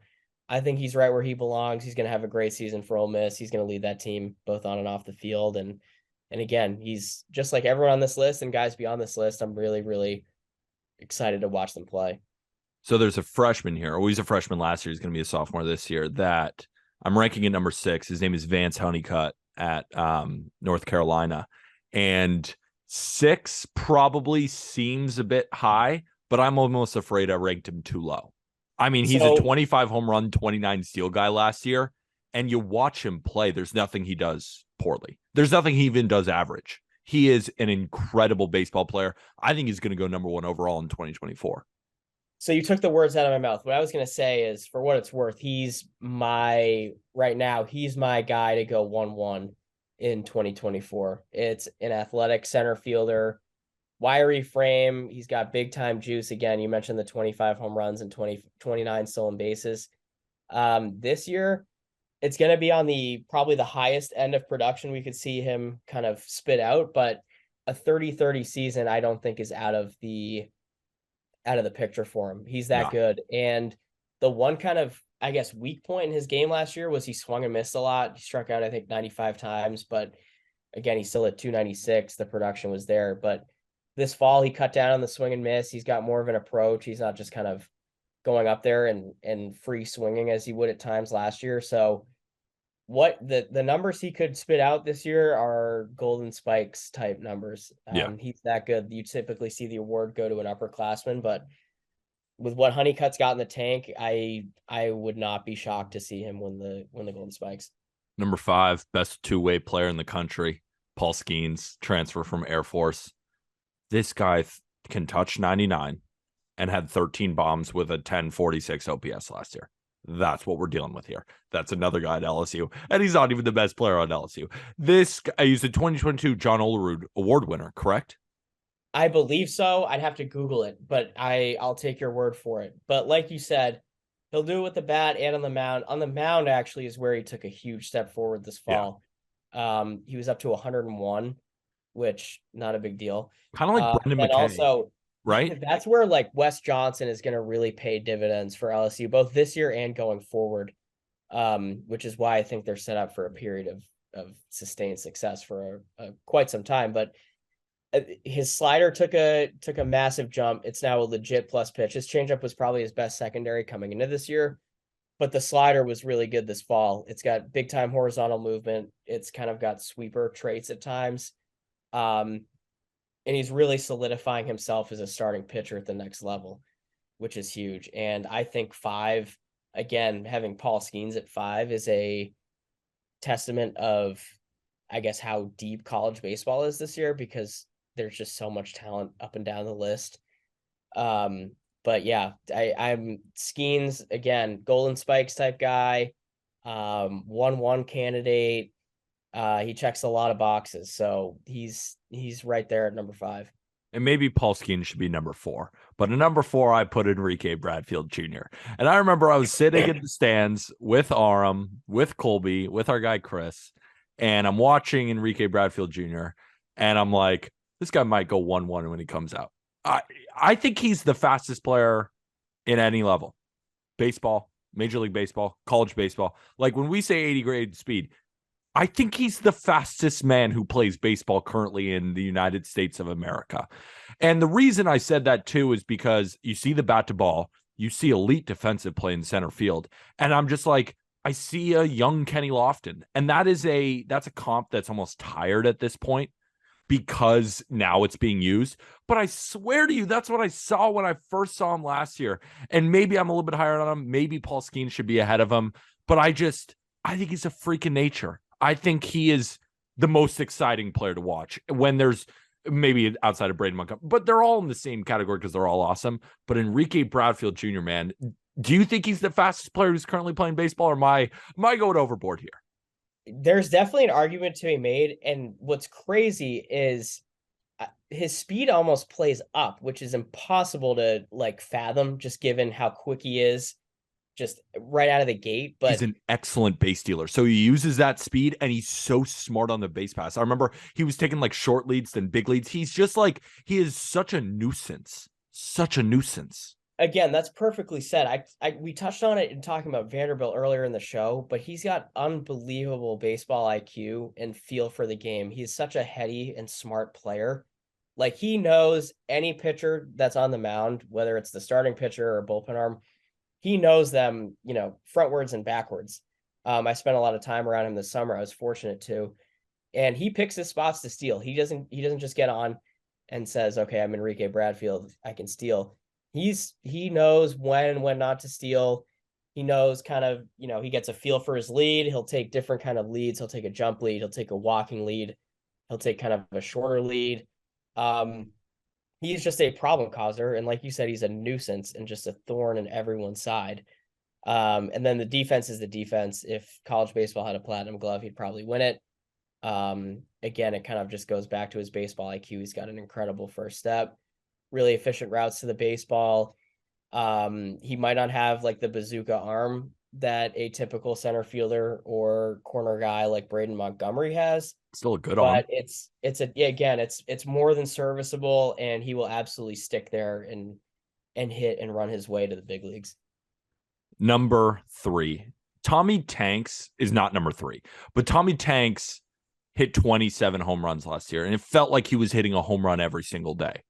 I think he's right where he belongs. He's going to have a great season for Ole Miss. He's going to lead that team both on and off the field. And again, he's just like everyone on this list and guys beyond this list. I'm really, really excited to watch them play. So there's a freshman here. Oh, he's a freshman last year. He's going to be a sophomore this year that I'm ranking at number 6. His name is Vance Honeycutt at North Carolina. And 6 probably seems a bit high, but I'm almost afraid I ranked him too low. I mean, he's a 25 home run, 29 steal guy last year, and you watch him play. There's nothing he does poorly. There's nothing he even does average. He is an incredible baseball player. I think he's going to go number 1 overall in 2024. So you took the words out of my mouth. What I was going to say is, for what it's worth, he's my guy to go 1-1 in 2024. It's an athletic center fielder. Wiry frame. He's got big time juice. Again, you mentioned the 25 home runs and 29 stolen bases. This year, it's going to be on probably the highest end of production we could see him kind of spit out, but a 30-30 season, I don't think is out of the picture for him. He's that good. And the one kind of, I guess, weak point in his game last year was he swung and missed a lot. He struck out, I think, 95 times, but again, he's still at 296. The production was there, but this fall, he cut down on the swing and miss. He's got more of an approach. He's not just kind of going up there and free swinging as he would at times last year. So what the numbers he could spit out this year are Golden Spikes type numbers. He's that good. You typically see the award go to an upperclassman, but with what Honeycutt's got in the tank, I would not be shocked to see him win the Golden Spikes. Number 5, best two-way player in the country, Paul Skeens, transfer from Air Force. This guy can touch 99 and had 13 bombs with a 1046 OPS last year. That's what we're dealing with here. That's another guy at LSU, and he's not even the best player on LSU. This guy is the 2022 John Olerud Award winner, correct? I believe so. I'd have to Google it, but I'll take your word for it. But like you said, he'll do it with the bat and on the mound. On the mound, actually, is where he took a huge step forward this fall. Yeah. He was up to 101 which not a big deal. Kind of like Brendan And McKay, also right? that's where like Wes Johnson is going to really pay dividends for LSU, both this year and going forward. Which is why I think they're set up for a period of sustained success for quite some time. But his slider took a massive jump. It's now a legit plus pitch. His changeup was probably his best secondary coming into this year, but the slider was really good this fall. It's got big time horizontal movement. It's kind of got sweeper traits at times. And he's really solidifying himself as a starting pitcher at the next level, which is huge. And I think 5, again, having Paul Skeens at 5 is a testament of, I guess, how deep college baseball is this year, because there's just so much talent up and down the list. But yeah, I'm Skeens, again, Golden Spikes type guy, 1-1 candidate. He checks a lot of boxes, so he's right there at number 5. And maybe Paul Skeens should be number 4. But at number 4, I put Enrique Bradfield Jr. And I remember I was sitting in the stands with Aram, with Colby, with our guy Chris, and I'm watching Enrique Bradfield Jr. And I'm like, this guy might go 1-1 when he comes out. I think he's the fastest player in any level. Baseball, Major League Baseball, college baseball. Like when we say 80 grade speed, I think he's the fastest man who plays baseball currently in the United States of America. And the reason I said that too is because you see the bat to ball, you see elite defensive play in center field. And I'm just like, I see a young Kenny Lofton. And that's a comp that's almost tired at this point because now it's being used. But I swear to you, that's what I saw when I first saw him last year. And maybe I'm a little bit higher on him. Maybe Paul Skeens should be ahead of him. But I think he's a freak of nature. I think he is the most exciting player to watch when there's maybe outside of Braden Montgomery, but they're all in the same category because they're all awesome. But Enrique Bradfield Jr., man, do you think he's the fastest player who's currently playing baseball, or am I going overboard here? There's definitely an argument to be made. And what's crazy is his speed almost plays up, which is impossible to like fathom just given how quick he is just right out of the gate. But he's an excellent base dealer. So he uses that speed and he's so smart on the base pass. I remember he was taking like short leads than big leads. He's just like, he is such a nuisance. Again, that's perfectly said. We touched on it in talking about Vanderbilt earlier in the show, but he's got unbelievable baseball IQ and feel for the game. He's such a heady and smart player. Like he knows any pitcher that's on the mound, whether it's the starting pitcher or bullpen arm, he knows them, frontwards and backwards. I spent a lot of time around him this summer. I was fortunate to, and he picks his spots to steal. He doesn't just get on and says, okay, I'm Enrique Bradfield, I can steal. He knows when and when not to steal. He knows kind of, he gets a feel for his lead. He'll take different kind of leads. He'll take a jump lead. He'll take a walking lead. He'll take kind of a shorter lead. He's just a problem causer. And like you said, he's a nuisance and just a thorn in everyone's side. And then the defense is the defense. If college baseball had a platinum glove, he'd probably win it. Again, it kind of just goes back to his baseball IQ. He's got an incredible first step, really efficient routes to the baseball. He might not have like the bazooka arm that a typical center fielder or corner guy like Braden Montgomery has. Still a good arm. But it's more than serviceable, and he will absolutely stick there and hit and run his way to the big leagues. Number 3, Tommy Tanks is not number 3, but Tommy Tanks hit 27 home runs last year, and it felt like he was hitting a home run every single day.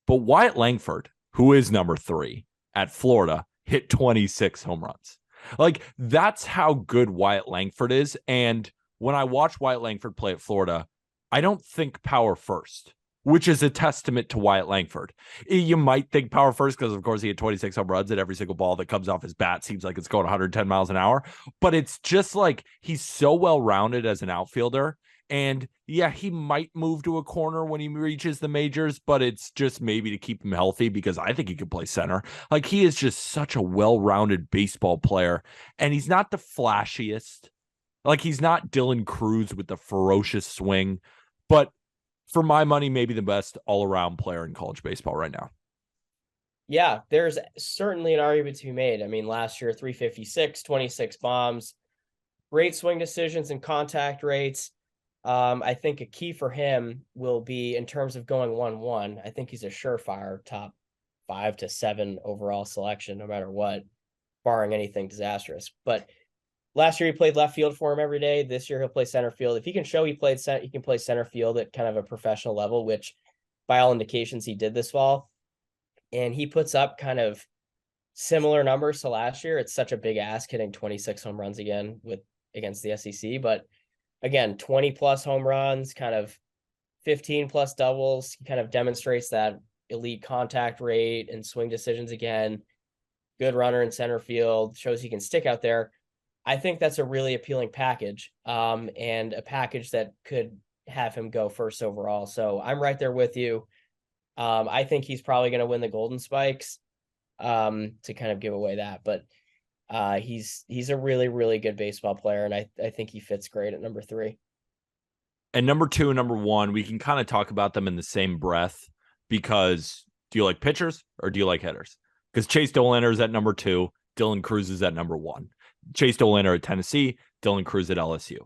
But Wyatt Langford, who is number 3 at Florida, hit 26 home runs. Like, that's how good Wyatt Langford is. And when I watch Wyatt Langford play at Florida, I don't think power first, which is a testament to Wyatt Langford. You might think power first because, of course, he had 26 home runs and every single ball that comes off his bat seems like it's going 110 miles an hour. But it's just like he's so well-rounded as an outfielder. And yeah, he might move to a corner when he reaches the majors, but it's just maybe to keep him healthy because I think he could play center. Like, he is just such a well-rounded baseball player, and he's not the flashiest. Like, he's not Dylan Cruz with the ferocious swing, but for my money, maybe the best all-around player in college baseball right now. Yeah, there's certainly an argument to be made. I mean, last year, 356, 26 bombs, great swing decisions and contact rates. I think a key for him will be in terms of going 1-1. I think he's a surefire top 5 to 7 overall selection, no matter what, barring anything disastrous. But last year he played left field for him every day. This year he'll play center field. If he can show he can play center field at kind of a professional level, which by all indications he did this fall, and he puts up kind of similar numbers to last year. It's such a big ask hitting 26 home runs again against the SEC, but again, 20 plus home runs, kind of 15 plus doubles. He kind of demonstrates that elite contact rate and swing decisions again. Good runner in center field, shows he can stick out there. I think that's a really appealing package, and a package that could have him go first overall. So I'm right there with you. I think he's probably going to win the Golden Spikes, to kind of give away that, but he's a really, really good baseball player, and I think he fits great at number 3. And number 2 and number 1, we can kind of talk about them in the same breath, because do you like pitchers or do you like hitters? Because Chase Dollander is at number 2, Dylan Cruz is at number 1. Chase Dollander at Tennessee, Dylan Cruz at LSU.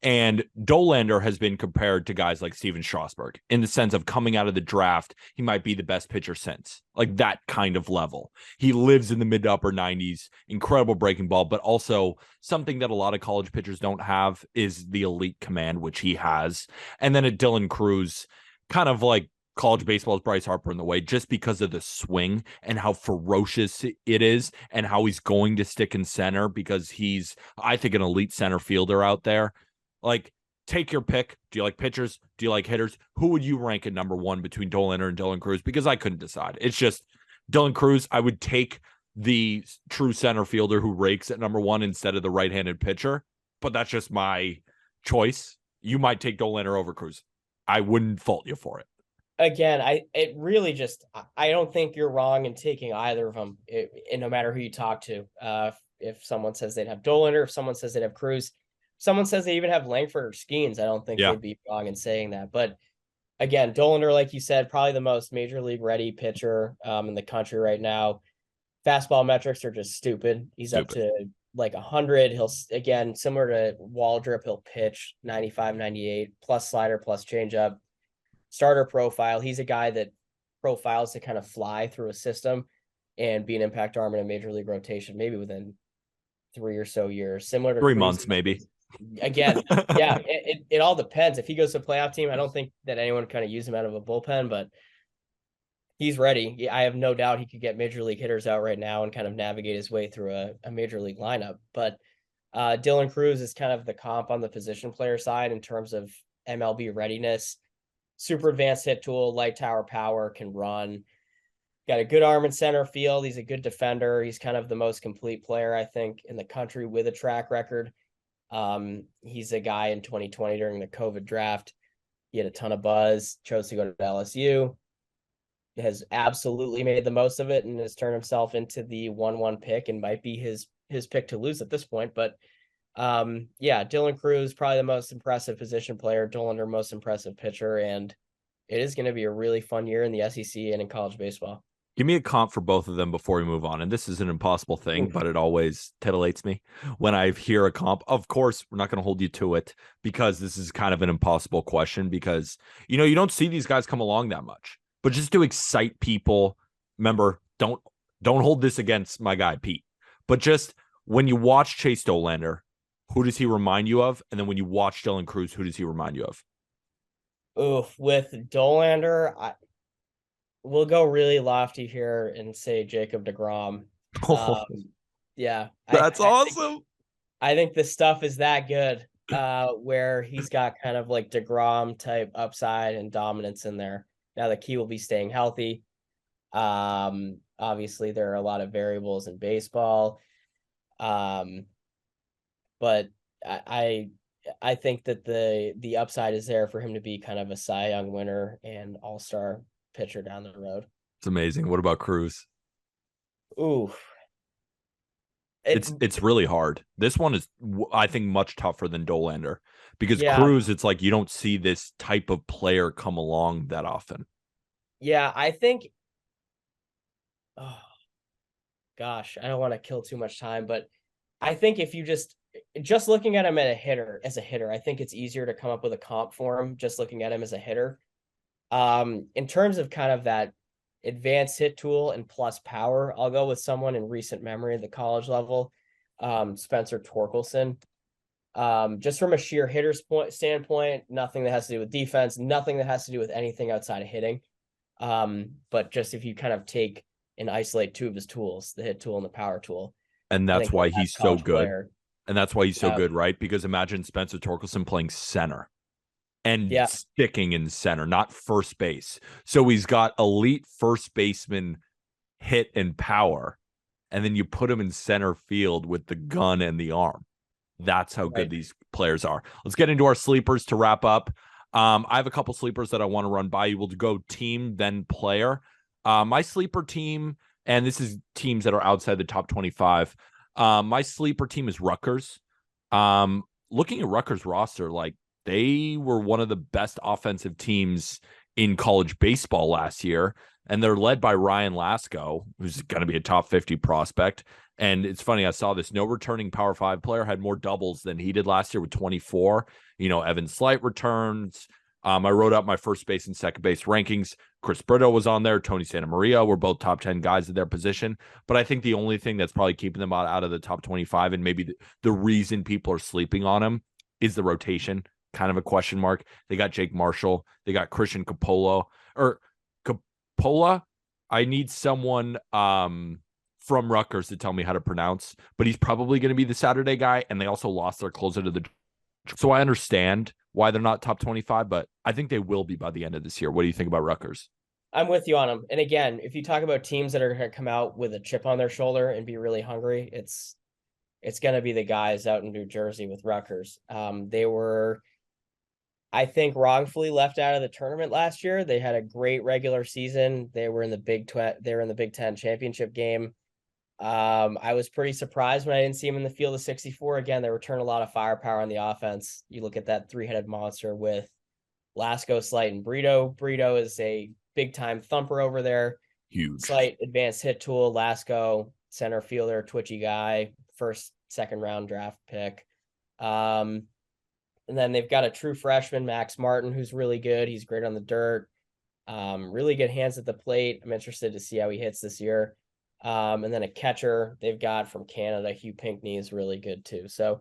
And Dollander has been compared to guys like Steven Strasburg in the sense of coming out of the draft, he might be the best pitcher since, like that kind of level. He lives in the mid to upper 90s, incredible breaking ball, but also something that a lot of college pitchers don't have is the elite command, which he has. And then at Dylan Cruz, kind of like college baseball's Bryce Harper in the way, just because of the swing and how ferocious it is and how he's going to stick in center, because he's, I think, an elite center fielder out there. Like, take your pick. Do you like pitchers? Do you like hitters? Who would you rank at number 1 between Dollander and Dylan Cruz? Because I couldn't decide. It's just Dylan Cruz. I would take the true center fielder who rakes at number 1 instead of the right-handed pitcher, but that's just my choice. You might take Dollander over Cruz. I wouldn't fault you for it. Again, it really just, I don't think you're wrong in taking either of them, and no matter who you talk to. If someone says they'd have Dollander, if someone says they'd have Cruz, someone says they even have Langford or Skeens, I don't think they'd be wrong in saying that. But again, Dollander, like you said, probably the most major league ready pitcher in the country right now. Fastball metrics are just stupid. He's up to like 100. He'll, again, similar to Waldrop, he'll pitch 95, 98, plus slider, plus changeup. Starter profile. He's a guy that profiles to kind of fly through a system and be an impact arm in a major league rotation, maybe within 3 or so years, similar to 3 months, maybe. Again, yeah, it all depends. If he goes to a playoff team, I don't think that anyone kind of use him out of a bullpen, but he's ready. I have no doubt he could get major league hitters out right now and kind of navigate his way through a major league lineup. But Dylan Cruz is kind of the comp on the position player side in terms of MLB readiness. Super advanced hit tool, light tower power, can run. Got a good arm in center field. He's a good defender. He's kind of the most complete player, I think, in the country with a track record. He's a guy in 2020 during the COVID draft. He had a ton of buzz, chose to go to LSU, has absolutely made the most of it, and has turned himself into the 1-1 pick and might be his pick to lose at this point. But yeah, Dylan Cruz, probably the most impressive position player, Dollander, most impressive pitcher, and it is going to be a really fun year in the SEC and in college baseball. Give me a comp for both of them before we move on. And this is an impossible thing, but it always titillates me when I hear a comp. Of course, we're not going to hold you to it, because this is kind of an impossible question, because, you don't see these guys come along that much. But just to excite people, remember, don't hold this against my guy, Pete. But just when you watch Chase Dollander, who does he remind you of? And then when you watch Dylan Cruz, who does he remind you of? Oof, with Dollander, we'll go really lofty here and say Jacob deGrom. Yeah, that's awesome. I think the stuff is that good, where he's got kind of like deGrom type upside and dominance in there. Now the key will be staying healthy. Obviously there are a lot of variables in baseball. But I think that the upside is there for him to be kind of a Cy Young winner and all-star pitcher down the road. It's amazing. What about Cruz? Ooh. It's really hard. This one is, I think, much tougher than Dollander, because Cruz, it's like you don't see this type of player come along that often. Yeah, I think, oh gosh, I don't want to kill too much time, but I think if just looking at him as a hitter, I think it's easier to come up with a comp for him just looking at him as a hitter. In terms of kind of that advanced hit tool and plus power, I'll go with someone in recent memory at the college level, Spencer Torkelson. Just from a sheer hitter's standpoint, nothing that has to do with defense, nothing that has to do with anything outside of hitting. But just if you kind of take and isolate two of his tools, the hit tool and the power tool, And I that's think why he's so good. player. And that's why he's so good, right? Because imagine Spencer Torkelson playing center and sticking in center, not first base. So he's got elite first baseman hit and power. And then you put him in center field with the gun and the arm. That's how good these players are. Let's get into our sleepers to wrap up. I have a couple sleepers that I want to run by you. We'll go team, then player. My sleeper team, and this is teams that are outside the top 25. My sleeper team is Rutgers. Looking at Rutgers roster, like they were one of the best offensive teams in college baseball last year, and they're led by Ryan Lasko, who's going to be a top 50 prospect. And it's funny, I saw this no returning Power 5 player had more doubles than he did last year with 24. Evan Slight returns. I wrote up my first base and second base rankings. Chris Brito was on there. Tony Santa Maria were both top 10 guys at their position. But I think the only thing that's probably keeping them out of the top 25, and maybe the reason people are sleeping on him, is the rotation. Kind of a question mark. They got Jake Marshall. They got Christian Coppola. I need someone from Rutgers to tell me how to pronounce, but he's probably going to be the Saturday guy. And they also lost their closer to the. So I understand why they're not top 25, but I think they will be by the end of this year. What do you think about Rutgers? I'm with you on them. And again, if you talk about teams that are going to come out with a chip on their shoulder and be really hungry, it's going to be the guys out in New Jersey with Rutgers. They were, I think, wrongfully left out of the tournament last year. They had a great regular season. They were in the Big Ten championship game. I was pretty surprised when I didn't see him in the field of 64. Again, they return a lot of firepower on the offense. You look at that three-headed monster with Lasko, Slight, and Brito. Brito is a big-time thumper over there. Huge. Slight, advanced hit tool. Lasko, center fielder, twitchy guy, first, second round draft pick. And then they've got a true freshman, Max Martin, who's really good. He's great on the dirt. Really good hands at the plate. I'm interested to see how he hits this year. And then a catcher they've got from Canada, Hugh Pinckney, is really good too. So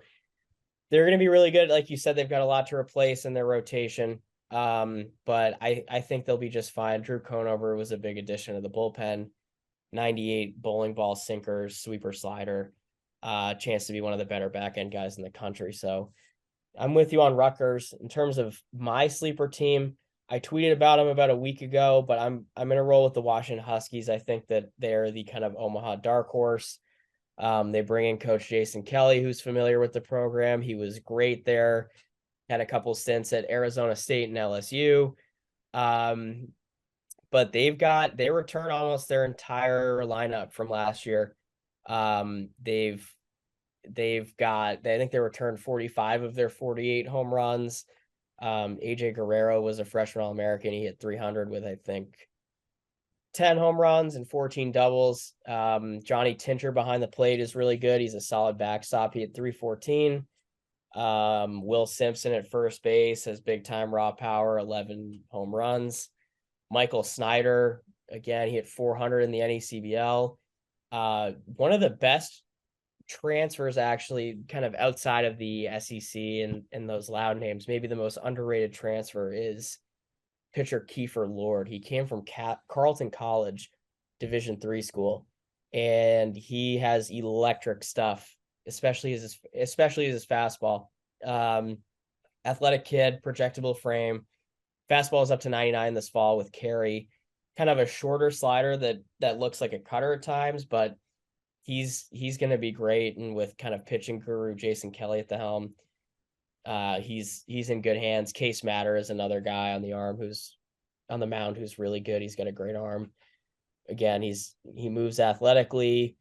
they're going to be really good. Like you said, they've got a lot to replace in their rotation. But I think they'll be just fine. Drew Conover was a big addition to the bullpen. 98 bowling ball sinkers, sweeper slider, chance to be one of the better back end guys in the country. So I'm with you on Rutgers. In terms of my sleeper team, I tweeted about them about a week ago, but I'm going to roll with the Washington Huskies. I think that they're the kind of Omaha dark horse. They bring in Coach Jason Kelly, who's familiar with the program. He was great there. Had a couple stints at Arizona State and LSU. But they return almost their entire lineup from last year. I think they returned 45 of their 48 home runs. AJ Guerrero was a freshman All-American. He hit 300 with, I think, 10 home runs and 14 doubles. Johnny Tincher behind the plate is really good. He's a solid backstop. He hit 314. Will Simpson at first base has big time raw power, 11 home runs. Michael Snyder, again, he hit 400 in the NECBL. One of the best transfers, actually, kind of outside of the SEC and those loud names, maybe the most underrated transfer is pitcher Kiefer Lord. He came from Carleton College, Division III school, and he has electric stuff, especially as his fastball. Athletic kid, projectable frame. Fastball is up to 99 this fall with carry. Kind of a shorter slider that looks like a cutter at times, but he's going to be great. And with kind of pitching guru Jason Kelly at the helm, he's in good hands. Case Matter is another guy on the mound who's really good. He's got a great arm. Again, he moves athletically.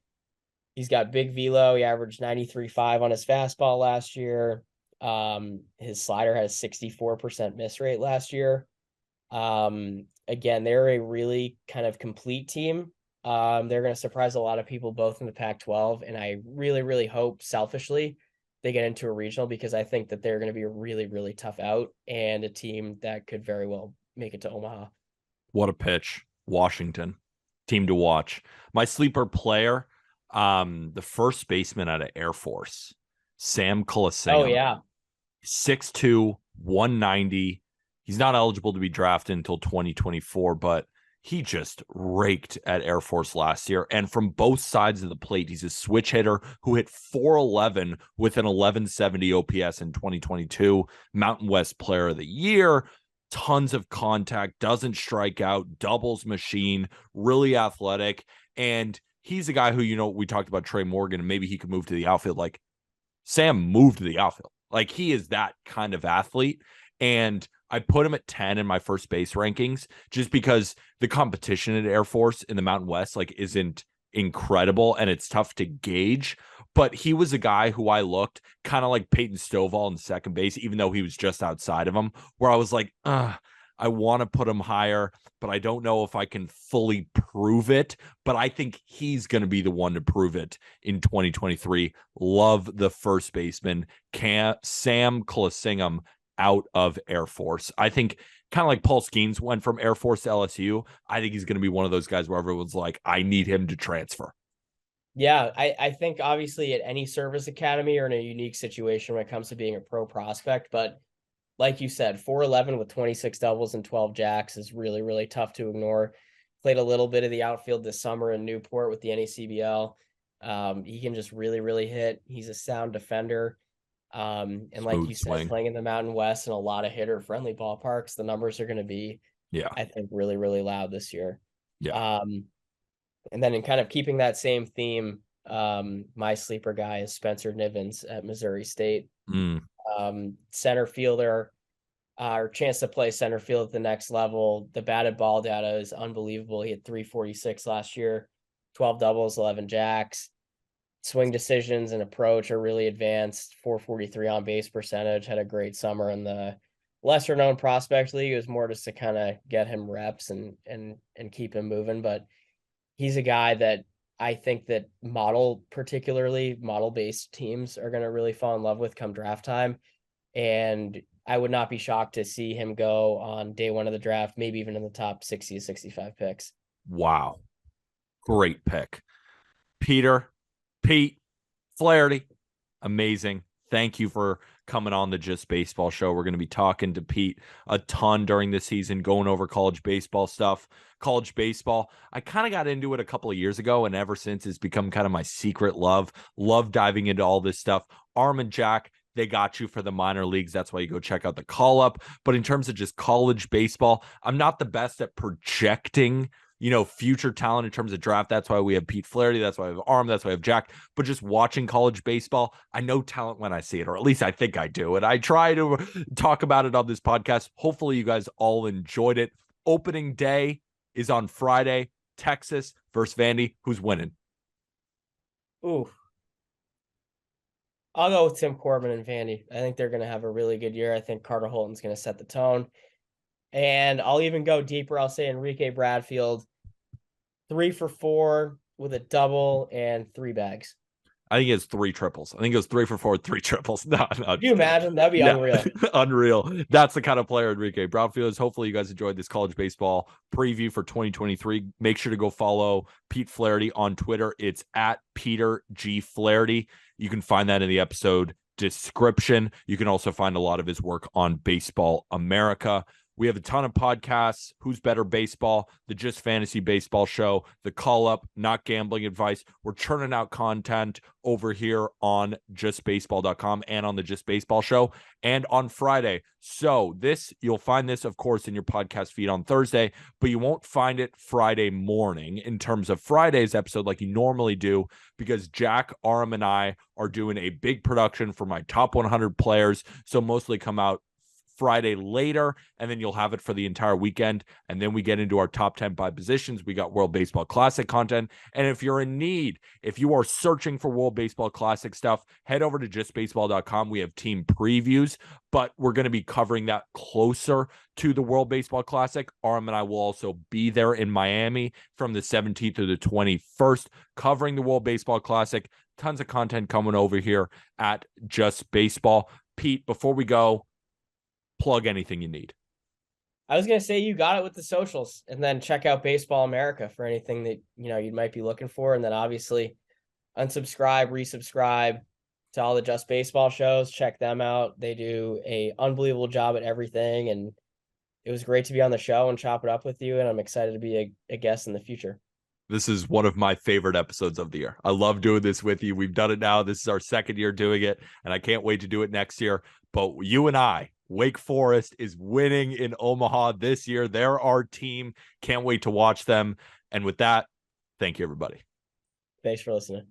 He's got big velo. He averaged 93.5 on his fastball last year. His slider has 64% miss rate last year. Again, they're a really kind of complete team. They're going to surprise a lot of people both in the Pac-12, and I really, really hope selfishly they get into a regional, because I think that they're going to be a really, really tough out and a team that could very well make it to Omaha. What a pitch. Washington, team to watch. My sleeper player, the first baseman out of Air Force, Sam Oh, Colasingham, yeah. 6'2", 190. He's not eligible to be drafted until 2024, but he just raked at Air Force last year. And from both sides of the plate, he's a switch hitter who hit 411 with an 1170 OPS in 2022, Mountain West Player of the Year. Tons of contact, doesn't strike out, doubles machine, really athletic. And he's a guy who, we talked about Trey Morgan, and maybe he could move to the outfield. Like, Sam moved to the outfield. Like, he is that kind of athlete. And I put him at 10 in my first base rankings just because the competition at Air Force in the Mountain West, like, isn't incredible and it's tough to gauge. But he was a guy who I looked kind of like Peyton Stovall in second base, even though he was just outside of him, where I was like, I want to put him higher, but I don't know if I can fully prove it. But I think he's going to be the one to prove it in 2023. Love the first baseman, Sam Colasingham out of Air Force. I think kind of like Paul Skeens went from Air Force to LSU. I think he's going to be one of those guys where everyone's like, I need him to transfer. Yeah, I think obviously at any service academy or in a unique situation when it comes to being a pro prospect, but like you said, 411 with 26 doubles and 12 jacks is really, really tough to ignore. Played a little bit of the outfield this summer in Newport with the NACBL. He can just really, really hit. He's a sound defender. And like you said, playing in the Mountain West and a lot of hitter-friendly ballparks, the numbers are going to be, I think, really, really loud this year. Yeah. And then in kind of keeping that same theme, my sleeper guy is Spencer Nivens at Missouri State. Center fielder, our chance to play center field at the next level. The batted ball data is unbelievable. He had 346 last year, 12 doubles, 11 jacks. Swing decisions and approach are really advanced. 443 on base percentage. Had a great summer in the lesser known prospect league. It was more just to kind of get him reps and keep him moving. But he's a guy that I think that particularly model-based teams are going to really fall in love with come draft time. And I would not be shocked to see him go on day one of the draft, maybe even in the top 60 to 65 picks. Wow. Great pick. Pete Flaherty, amazing. Thank you for coming on the Just Baseball show. We're going to be talking to Pete a ton during the season, going over college baseball stuff. College baseball, I kind of got into it a couple of years ago, and ever since it's become kind of my secret love. Love diving into all this stuff. Arm and Jack, they got you for the minor leagues. That's why you go check out the call up. But in terms of just college baseball, I'm not the best at projecting future talent in terms of draft. That's why we have Pete Flaherty. That's why I have Arm. That's why I have Jack. But just watching college baseball, I know talent when I see it, or at least I think I do. And I try to talk about it on this podcast. Hopefully you guys all enjoyed it. Opening day is on Friday. Texas versus Vandy. Who's winning? Ooh. I'll go with Tim Corbin and Vandy. I think they're going to have a really good year. I think Carter Holton's going to set the tone. And I'll even go deeper. I'll say Enrique Bradfield, 3 for 4 with a double and 3 bags. I think it's 3 triples. I think it was 3 for 4, 3 triples. No. Can you imagine? That'd be unreal. Unreal. That's the kind of player Enrique Bradfield is. Hopefully you guys enjoyed this college baseball preview for 2023. Make sure to go follow Pete Flaherty on Twitter. It's at Peter G. Flaherty. You can find that in the episode description. You can also find a lot of his work on Baseball America. We have a ton of podcasts. Who's Better Baseball, the Just Fantasy Baseball Show, the Call Up, Not Gambling Advice. We're churning out content over here on justbaseball.com and on the Just Baseball Show and on Friday. So you'll find this, of course, in your podcast feed on Thursday, but you won't find it Friday morning in terms of Friday's episode like you normally do, because Jack, Aram, and I are doing a big production for my top 100 players. So mostly come out Friday later, and then you'll have it for the entire weekend. And then we get into our top 10 by positions. We got World Baseball Classic content. And if you're in need, if you are searching for World Baseball Classic stuff, head over to justbaseball.com. We have team previews, but we're going to be covering that closer to the World Baseball Classic. Aram and I will also be there in Miami from the 17th to the 21st, covering the World Baseball Classic. Tons of content coming over here at Just Baseball. Pete, before we go, plug anything you need. I was gonna say you got it with the socials, and then check out Baseball America for anything that you might be looking for, and then obviously unsubscribe, resubscribe to all the Just Baseball shows. Check them out. They do a unbelievable job at everything, and it was great to be on the show and chop it up with you. And I'm excited to be a guest in the future. This is one of my favorite episodes of the year. I love doing this with you. We've done it now. This is our second year doing it, and I can't wait to do it next year. But you and I, Wake Forest is winning in Omaha this year. They're our team. Can't wait to watch them. And with that, thank you, everybody. Thanks for listening.